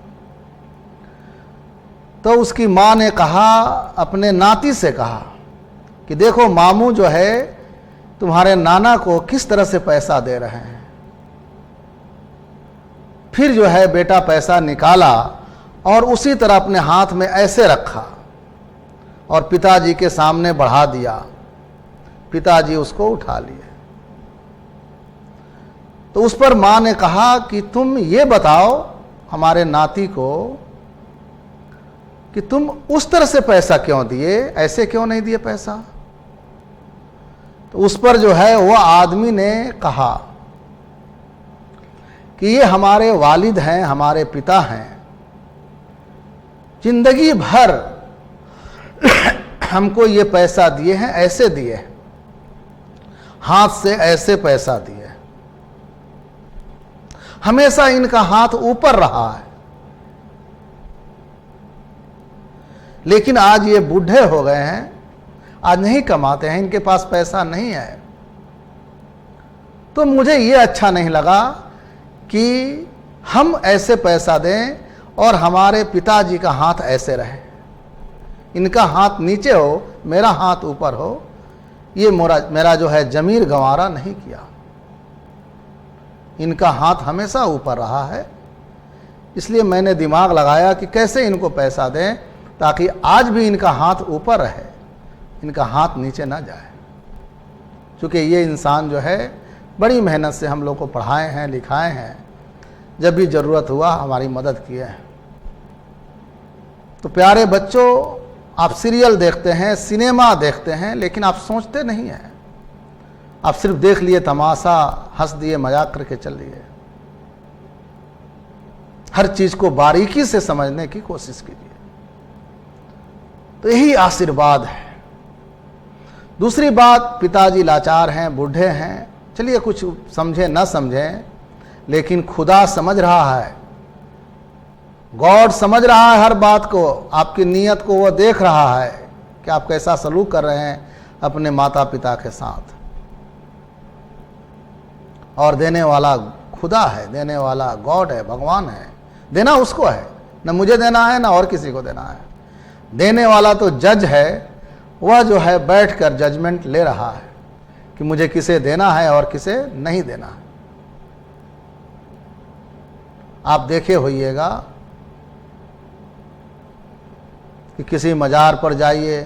तो उसकी माँ ने कहा, अपने नाती से कहा कि देखो मामू जो है तुम्हारे नाना को किस तरह से पैसा दे रहे हैं। फिर जो है बेटा पैसा निकाला और उसी तरह अपने हाथ में ऐसे रखा और पिताजी के सामने बढ़ा दिया। पिताजी उसको उठा लिए। तो उस पर मां ने कहा कि तुम ये बताओ हमारे नाती को कि तुम उस तरह से पैसा क्यों दिए, ऐसे क्यों नहीं दिए पैसा। तो उस पर जो है वह आदमी ने कहा कि ये हमारे वालिद हैं, हमारे पिता हैं, जिंदगी भर हमको ये पैसा दिए हैं, ऐसे दिए, हाथ से ऐसे पैसा दिए, हमेशा इनका हाथ ऊपर रहा है। लेकिन आज ये बूढ़े हो गए हैं, आज नहीं कमाते हैं, इनके पास पैसा नहीं है। तो मुझे ये अच्छा नहीं लगा कि हम ऐसे पैसा दें और हमारे पिताजी का हाथ ऐसे रहे, इनका हाथ नीचे हो, मेरा हाथ ऊपर हो। ये मेरा जो है जमीर गंवारा नहीं किया, इनका हाथ हमेशा ऊपर रहा है। इसलिए मैंने दिमाग लगाया कि कैसे इनको पैसा दें ताकि आज भी इनका हाथ ऊपर रहे, इनका हाथ नीचे ना जाए। क्योंकि ये इंसान जो है बड़ी मेहनत से हम लोग को पढ़ाए हैं, लिखाए हैं, जब भी ज़रूरत हुआ हमारी मदद किए हैं। तो प्यारे बच्चों, आप सीरियल देखते हैं, सिनेमा देखते हैं, लेकिन आप सोचते नहीं हैं। आप सिर्फ देख लिए तमाशा, हंस दिए, मजाक करके चल दिए। हर चीज़ को बारीकी से समझने की कोशिश कीजिए। तो यही आशीर्वाद है। दूसरी बात, पिताजी लाचार हैं, बूढ़े हैं, चलिए कुछ समझें न समझें, लेकिन खुदा समझ रहा है, गॉड समझ रहा है हर बात को, आपकी नीयत को वो देख रहा है कि आप कैसा सलूक कर रहे हैं अपने माता पिता के साथ। और देने वाला खुदा है, देने वाला गॉड है, भगवान है। देना उसको है, न मुझे देना है न और किसी को देना है। देने वाला तो जज है, वह जो है बैठकर जजमेंट ले रहा है कि मुझे किसे देना है और किसे नहीं देना है। आप देखे होइएगा कि किसी मजार पर जाइए,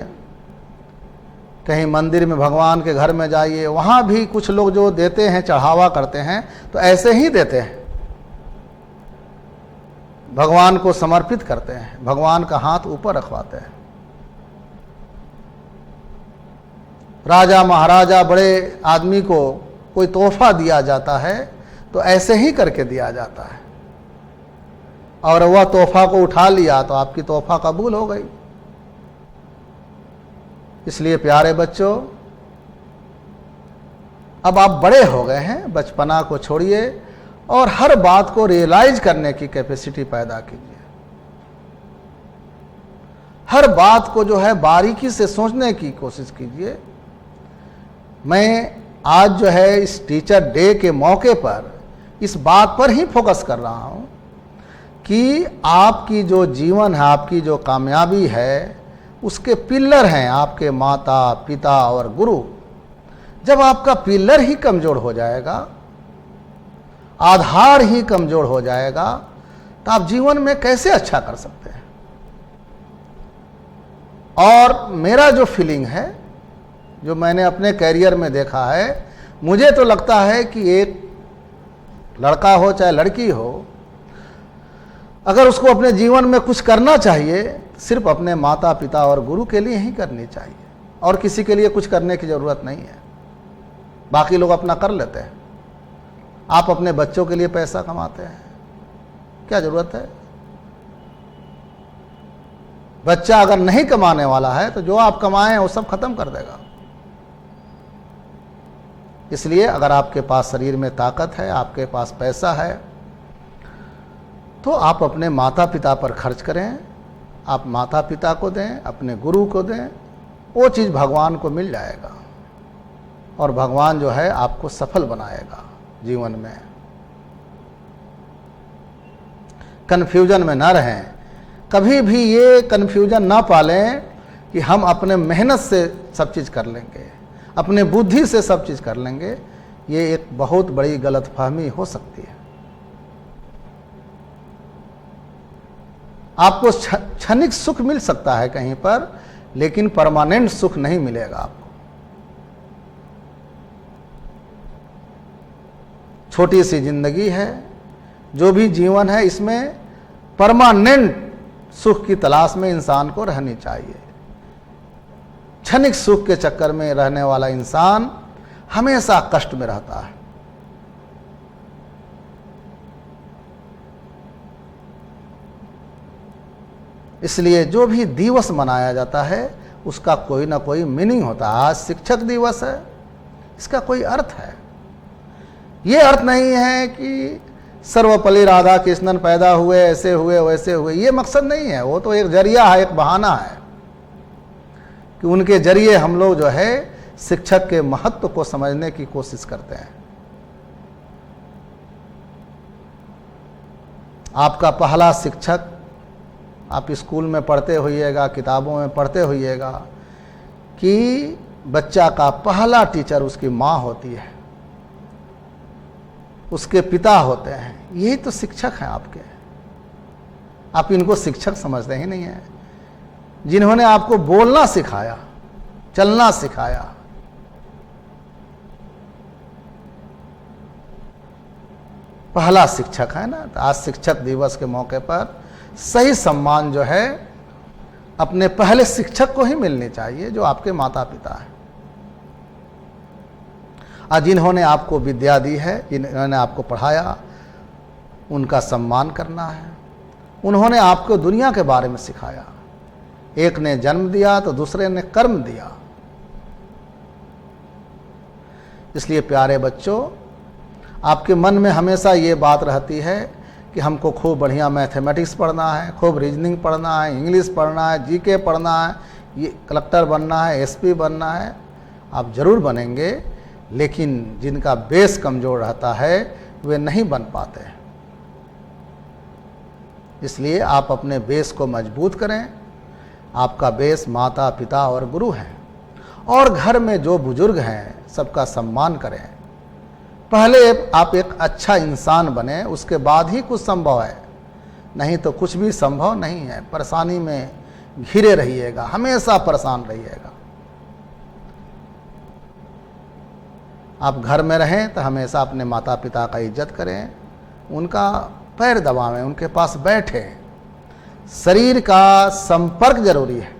कहीं मंदिर में, भगवान के घर में जाइए, वहाँ भी कुछ लोग जो देते हैं, चढ़ावा करते हैं, तो ऐसे ही देते हैं, भगवान को समर्पित करते हैं, भगवान का हाथ ऊपर रखवाते हैं। राजा महाराजा बड़े आदमी को कोई तोहफा दिया जाता है तो ऐसे ही करके दिया जाता है, और वह तोहफा को उठा लिया तो आपकी तोहफा कबूल हो गई। इसलिए प्यारे बच्चों, अब आप बड़े हो गए हैं, बचपना को छोड़िए और हर बात को रियलाइज करने की कैपेसिटी पैदा कीजिए। हर बात को जो है बारीकी से सोचने की कोशिश कीजिए। मैं आज जो है इस टीचर डे के मौके पर इस बात पर ही फोकस कर रहा हूं कि आपकी जो जीवन है, आपकी जो कामयाबी है, उसके पिलर हैं आपके माता पिता और गुरु। जब आपका पिलर ही कमजोर हो जाएगा, आधार ही कमजोर हो जाएगा, तो आप जीवन में कैसे अच्छा कर सकते हैं। और मेरा जो फीलिंग है, जो मैंने अपने कैरियर में देखा है, मुझे तो लगता है कि एक लड़का हो चाहे लड़की हो, अगर उसको अपने जीवन में कुछ करना चाहिए, सिर्फ अपने माता पिता और गुरु के लिए ही करनी चाहिए, और किसी के लिए कुछ करने की ज़रूरत नहीं है। बाकी लोग अपना कर लेते हैं। आप अपने बच्चों के लिए पैसा कमाते हैं, क्या ज़रूरत है। बच्चा अगर नहीं कमाने वाला है तो जो आप कमाएं वो सब खत्म कर देगा। इसलिए अगर आपके पास शरीर में ताकत है, आपके पास पैसा है, तो आप अपने माता पिता पर खर्च करें। आप माता पिता को दें, अपने गुरु को दें, वो चीज़ भगवान को मिल जाएगा, और भगवान जो है आपको सफल बनाएगा जीवन में। कन्फ्यूजन में ना रहें, कभी भी ये कन्फ्यूजन ना पालें कि हम अपने मेहनत से सब चीज़ कर लेंगे, अपने बुद्धि से सब चीज़ कर लेंगे। ये एक बहुत बड़ी गलतफहमी हो सकती है। आपको क्षणिक सुख मिल सकता है कहीं पर, लेकिन परमानेंट सुख नहीं मिलेगा आपको। छोटी सी जिंदगी है, जो भी जीवन है, इसमें परमानेंट सुख की तलाश में इंसान को रहनी चाहिए। क्षणिक सुख के चक्कर में रहने वाला इंसान हमेशा कष्ट में रहता है। इसलिए जो भी दिवस मनाया जाता है उसका कोई ना कोई मीनिंग होता है। आज शिक्षक दिवस है, इसका कोई अर्थ है। ये अर्थ नहीं है कि सर्वपल्ली राधा कृष्णन पैदा हुए, ऐसे हुए वैसे हुए, ये मकसद नहीं है। वो तो एक जरिया है, एक बहाना है कि उनके जरिए हम लोग जो है शिक्षक के महत्व को समझने की कोशिश करते हैं। आपका पहला शिक्षक आप स्कूल में पढ़ते होइएगा, किताबों में पढ़ते होइएगा कि बच्चा का पहला टीचर उसकी माँ होती है, उसके पिता होते हैं। यही तो शिक्षक हैं आपके। आप इनको शिक्षक समझते ही नहीं हैं, जिन्होंने आपको बोलना सिखाया, चलना सिखाया। पहला शिक्षक है ना। तो आज शिक्षक दिवस के मौके पर सही सम्मान जो है अपने पहले शिक्षक को ही मिलनी चाहिए, जो आपके माता पिता हैं। आज जिन्होंने आपको विद्या दी है, जिन्होंने आपको पढ़ाया, उनका सम्मान करना है। उन्होंने आपको दुनिया के बारे में सिखाया। एक ने जन्म दिया तो दूसरे ने कर्म दिया। इसलिए प्यारे बच्चों, आपके मन में हमेशा ये बात रहती है कि हमको खूब बढ़िया मैथमेटिक्स पढ़ना है, खूब रीजनिंग पढ़ना है, इंग्लिश पढ़ना है, जीके पढ़ना है, ये कलेक्टर बनना है, एसपी बनना है। आप जरूर बनेंगे, लेकिन जिनका बेस कमज़ोर रहता है वे नहीं बन पाते। इसलिए आप अपने बेस को मजबूत करें। आपका बेस माता पिता और गुरु हैं, और घर में जो बुजुर्ग हैं सबका सम्मान करें। पहले आप एक अच्छा इंसान बने, उसके बाद ही कुछ संभव है, नहीं तो कुछ भी संभव नहीं है। परेशानी में घिरे रहिएगा, हमेशा परेशान रहिएगा। आप घर में रहें तो हमेशा अपने माता पिता का इज्जत करें, उनका पैर दबावें, उनके पास बैठें। शरीर का संपर्क जरूरी है।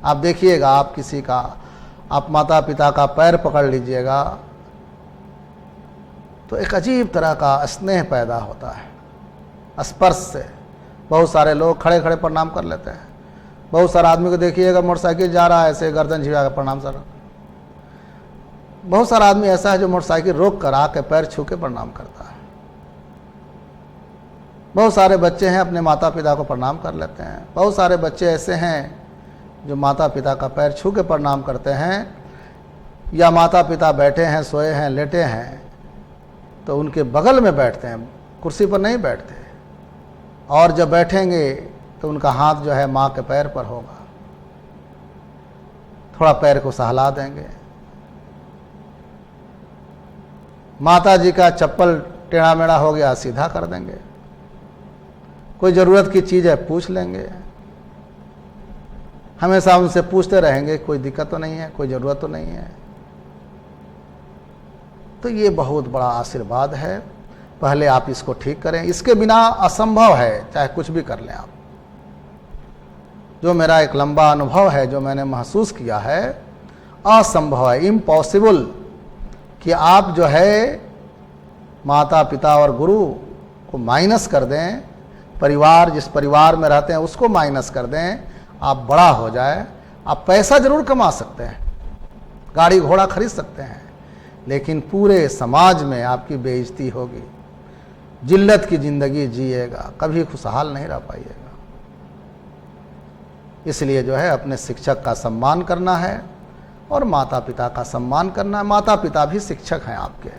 आप देखिएगा, आप किसी का आप माता पिता का पैर पकड़ लीजिएगा तो एक अजीब तरह का स्नेह पैदा होता है स्पर्श से। बहुत सारे लोग खड़े खड़े प्रणाम कर लेते हैं। बहुत सारे आदमी को देखिएगा मोटरसाइकिल जा रहा है ऐसे गर्दन झुका कर प्रणाम सर। बहुत सारा आदमी ऐसा है जो मोटरसाइकिल रोक कर आके पैर छू के प्रणाम करता है। बहुत सारे बच्चे हैं अपने माता पिता को प्रणाम कर लेते हैं। बहुत सारे बच्चे ऐसे हैं जो माता पिता का पैर छू के प्रणाम करते हैं, या माता पिता बैठे हैं, सोए हैं, लेटे हैं तो उनके बगल में बैठते हैं, कुर्सी पर नहीं बैठते। और जब बैठेंगे तो उनका हाथ जो है माँ के पैर पर होगा, थोड़ा पैर को सहला देंगे। माता जी का चप्पल टेढ़ा मेढ़ा हो गया सीधा कर देंगे। कोई ज़रूरत की चीज़ है पूछ लेंगे। हमेशा उनसे पूछते रहेंगे कोई दिक्कत तो नहीं है, कोई ज़रूरत तो नहीं है। तो ये बहुत बड़ा आशीर्वाद है। पहले आप इसको ठीक करें, इसके बिना असंभव है, चाहे कुछ भी कर लें आप। जो मेरा एक लंबा अनुभव है, जो मैंने महसूस किया है, असंभव है, इम्पॉसिबल कि आप जो है माता पिता और गुरु को माइनस कर दें, परिवार जिस परिवार में रहते हैं उसको माइनस कर दें, आप बड़ा हो जाए। आप पैसा जरूर कमा सकते हैं, गाड़ी घोड़ा खरीद सकते हैं, लेकिन पूरे समाज में आपकी बेइज्जती होगी, जिल्लत की ज़िंदगी जिएगा, कभी खुशहाल नहीं रह पाइएगा। इसलिए जो है अपने शिक्षक का सम्मान करना है और माता पिता का सम्मान करना है। माता पिता भी शिक्षक हैं आपके।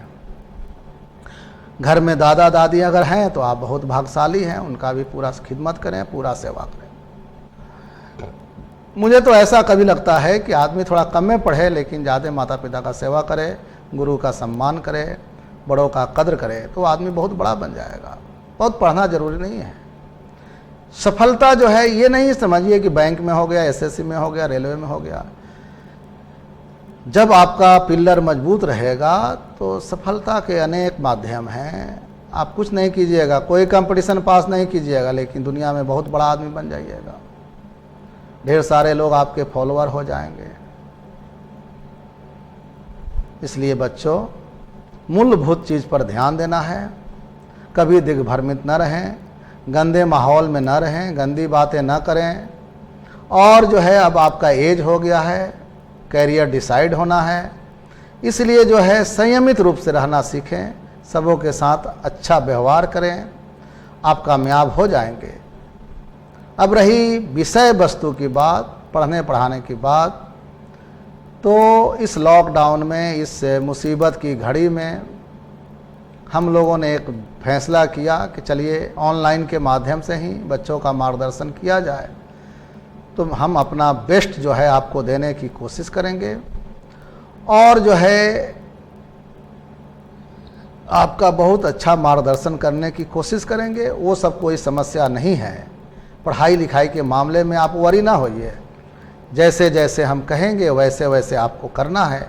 घर में दादा दादी अगर हैं तो आप बहुत भाग्यशाली हैं, उनका भी पूरा खिदमत करें, पूरा सेवा करें। मुझे तो ऐसा कभी लगता है कि आदमी थोड़ा कम में पढ़े लेकिन ज़्यादा माता पिता का सेवा करे, गुरु का सम्मान करे, बड़ों का कद्र करे तो आदमी बहुत बड़ा बन जाएगा। बहुत पढ़ना जरूरी नहीं है। सफलता जो है ये नहीं समझिए कि बैंक में हो गया, एसएससी में हो गया, रेलवे में हो गया। जब आपका पिल्लर मजबूत रहेगा तो सफलता के अनेक माध्यम हैं। आप कुछ नहीं कीजिएगा, कोई कंपटीशन पास नहीं कीजिएगा, लेकिन दुनिया में बहुत बड़ा आदमी बन जाइएगा। ढेर सारे लोग आपके फॉलोअर हो जाएंगे। इसलिए बच्चों, मूलभूत चीज़ पर ध्यान देना है। कभी दिग्भ्रमित न रहें, गंदे माहौल में न रहें, गंदी बातें न करें। और जो है अब आपका एज हो गया है, कैरियर डिसाइड होना है, इसलिए जो है संयमित रूप से रहना सीखें, सबों के साथ अच्छा व्यवहार करें, आप कामयाब हो जाएंगे। अब रही विषय वस्तु की बात, पढ़ने पढ़ाने की बात, तो इस लॉकडाउन में, इस मुसीबत की घड़ी में हम लोगों ने एक फैसला किया कि चलिए ऑनलाइन के माध्यम से ही बच्चों का मार्गदर्शन किया जाए। तो हम अपना बेस्ट जो है आपको देने की कोशिश करेंगे और जो है आपका बहुत अच्छा मार्गदर्शन करने की कोशिश करेंगे। वो सब कोई समस्या नहीं है। पढ़ाई लिखाई के मामले में आप वरी ना होइए, जैसे जैसे हम कहेंगे वैसे वैसे आपको करना है,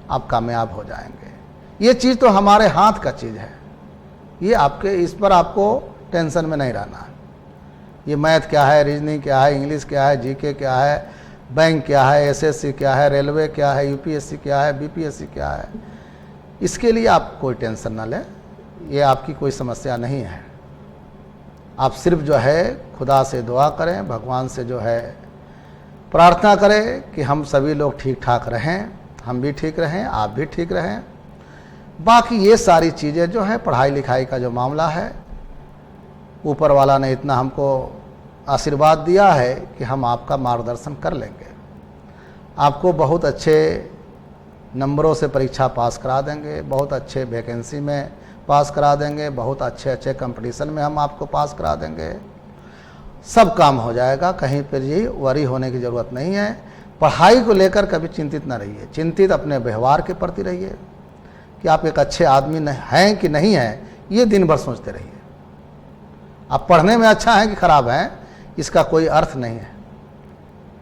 आप कामयाब हो जाएंगे। ये चीज़ तो हमारे हाथ का चीज़ है, ये आपके, इस पर आपको टेंशन में नहीं रहना है। ये मैथ क्या है, रीजनिंग क्या है, इंग्लिश क्या है, जीके क्या है, बैंक क्या है, एसएससी क्या है, रेलवे क्या है, यूपीएससी क्या है, बीपीएससी क्या है, इसके लिए आप कोई टेंशन ना लें। ये आपकी कोई समस्या नहीं है। आप सिर्फ जो है खुदा से दुआ करें, भगवान से जो है प्रार्थना करें कि हम सभी लोग ठीक ठाक रहें, हम भी ठीक रहें, आप भी ठीक रहें। बाकी ये सारी चीज़ें जो है, पढ़ाई लिखाई का जो मामला है, ऊपर वाला ने इतना हमको आशीर्वाद दिया है कि हम आपका मार्गदर्शन कर लेंगे। आपको बहुत अच्छे नंबरों से परीक्षा पास करा देंगे, बहुत अच्छे वैकेंसी में पास करा देंगे, बहुत अच्छे अच्छे कंपटीशन में हम आपको पास करा देंगे। सब काम हो जाएगा, कहीं पर जी वरी होने की ज़रूरत नहीं है। पढ़ाई को लेकर कभी चिंतित ना रहिए, चिंतित अपने व्यवहार के प्रति रहिए कि आप एक अच्छे आदमी हैं कि नहीं हैं, ये दिन भर सोचते रहिए। आप पढ़ने में अच्छा हैं कि खराब हैं, इसका कोई अर्थ नहीं है,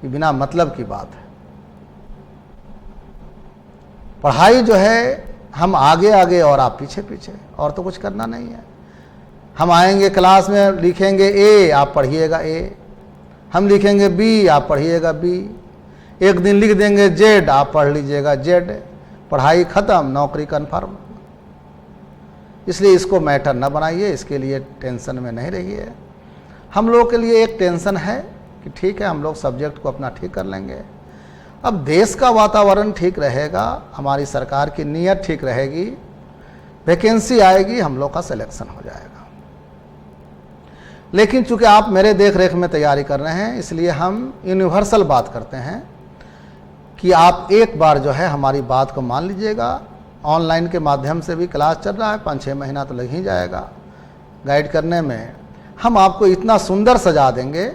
ये बिना मतलब की बात है। पढ़ाई जो है हम आगे आगे और आप पीछे पीछे, और तो कुछ करना नहीं है। हम आएंगे क्लास में, लिखेंगे ए, आप पढ़िएगा ए, हम लिखेंगे बी, आप पढ़िएगा बी। एक दिन लिख देंगे जेड, आप पढ़ लीजिएगा जेड, पढ़ाई खत्म, नौकरी कन्फर्म। इसलिए इसको मैटर न बनाइए, इसके लिए टेंशन में नहीं रहिए। हम लोग के लिए एक टेंशन है कि ठीक है हम लोग सब्जेक्ट को अपना ठीक कर लेंगे। अब देश का वातावरण ठीक रहेगा, हमारी सरकार की नीयत ठीक रहेगी, वैकेंसी आएगी, हम लोग का सिलेक्शन हो जाएगा। लेकिन चूंकि आप मेरे देख रेख में तैयारी कर रहे हैं, इसलिए हम यूनिवर्सल बात करते हैं कि आप एक बार जो है हमारी बात को मान लीजिएगा। ऑनलाइन के माध्यम से भी क्लास चल रहा है, 5-6 महीना तो लग ही जाएगा गाइड करने में। हम आपको इतना सुंदर सजा देंगे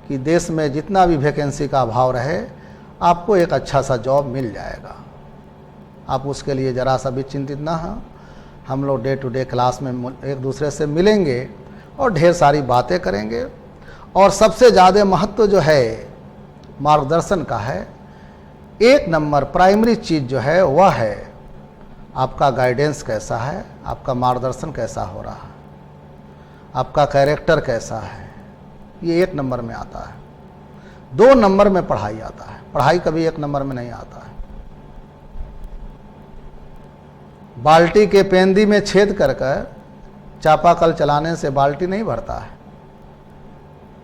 कि देश में जितना भी वैकेंसी का अभाव रहे, आपको एक अच्छा सा जॉब मिल जाएगा। आप उसके लिए ज़रा सा भी चिंतित ना हो। हम लोग डे टू डे क्लास में एक दूसरे से मिलेंगे और ढेर सारी बातें करेंगे। और सबसे ज़्यादा महत्व जो है मार्गदर्शन का है। एक नंबर प्राइमरी चीज़ जो है वह है आपका गाइडेंस कैसा है, आपका मार्गदर्शन कैसा हो रहा है, आपका कैरेक्टर कैसा है, ये 1 नंबर में आता है। 2 नंबर में पढ़ाई आता है, पढ़ाई कभी 1 नंबर में नहीं आता है। बाल्टी के पेंदी में छेद कर चापाकल चलाने से बाल्टी नहीं भरता है।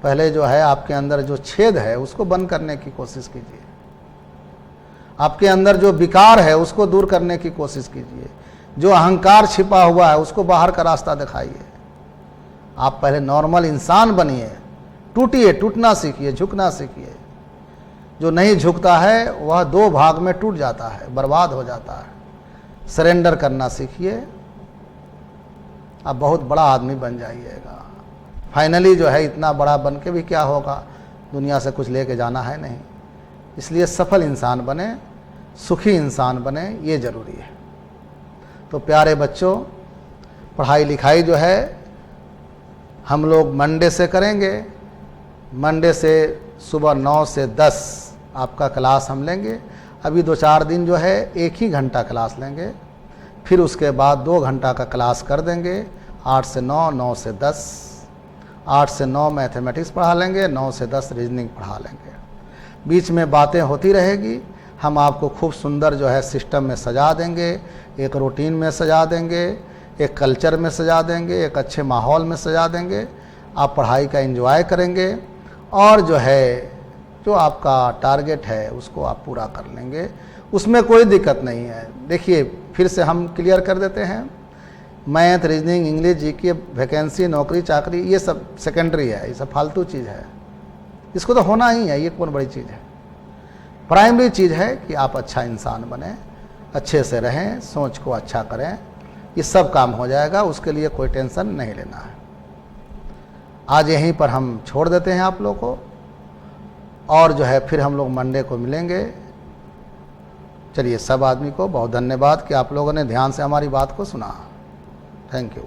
पहले जो है आपके अंदर जो छेद है उसको बंद करने की कोशिश कीजिए। आपके अंदर जो विकार है उसको दूर करने की कोशिश कीजिए। जो अहंकार छिपा हुआ है उसको बाहर का रास्ता दिखाइए। आप पहले नॉर्मल इंसान बनिए, टूटिए, टूटना सीखिए, झुकना सीखिए। जो नहीं झुकता है वह 2 भाग में टूट जाता है, बर्बाद हो जाता है। सरेंडर करना सीखिए, आप बहुत बड़ा आदमी बन जाइएगा। फाइनली जो है इतना बड़ा बन के भी क्या होगा, दुनिया से कुछ लेके जाना है नहीं। इसलिए सफल इंसान बने, सुखी इंसान बने, ये ज़रूरी है। तो प्यारे बच्चों, पढ़ाई लिखाई जो है हम लोग मंडे से करेंगे। मंडे से सुबह 9 से 10 आपका क्लास हम लेंगे। अभी 2-4 दिन जो है 1 ही घंटा क्लास लेंगे, फिर उसके बाद 2 घंटा का क्लास कर देंगे। 8 से 9, 9 से 10, 8 से 9 मैथमेटिक्स पढ़ा लेंगे, 9 से 10 रीजनिंग पढ़ा लेंगे। बीच में बातें होती रहेगी। हम आपको खूब सुंदर जो है सिस्टम में सजा देंगे, एक रूटीन में सजा देंगे, एक कल्चर में सजा देंगे, एक अच्छे माहौल में सजा देंगे। आप पढ़ाई का एंजॉय करेंगे और जो है जो आपका टारगेट है उसको आप पूरा कर लेंगे। उसमें कोई दिक्कत नहीं है। देखिए फिर से हम क्लियर कर देते हैं, math, reasoning, English, GK, vacancy, नौकरी चाकरी ये सब सेकेंडरी है, ये सब फालतू चीज़ है। इसको तो होना ही है, ये कौन बड़ी चीज़ है। प्राइमरी चीज़ है कि आप अच्छा इंसान बने, अच्छे से रहें, सोच को अच्छा करें, ये सब काम हो जाएगा। उसके लिए कोई टेंशन नहीं लेना है। आज यहीं पर हम छोड़ देते हैं आप लोग को, और जो है फिर हम लोग मंडे को मिलेंगे। चलिए, सब आदमी को बहुत धन्यवाद कि आप लोगों ने ध्यान से हमारी बात को सुना। Thank you.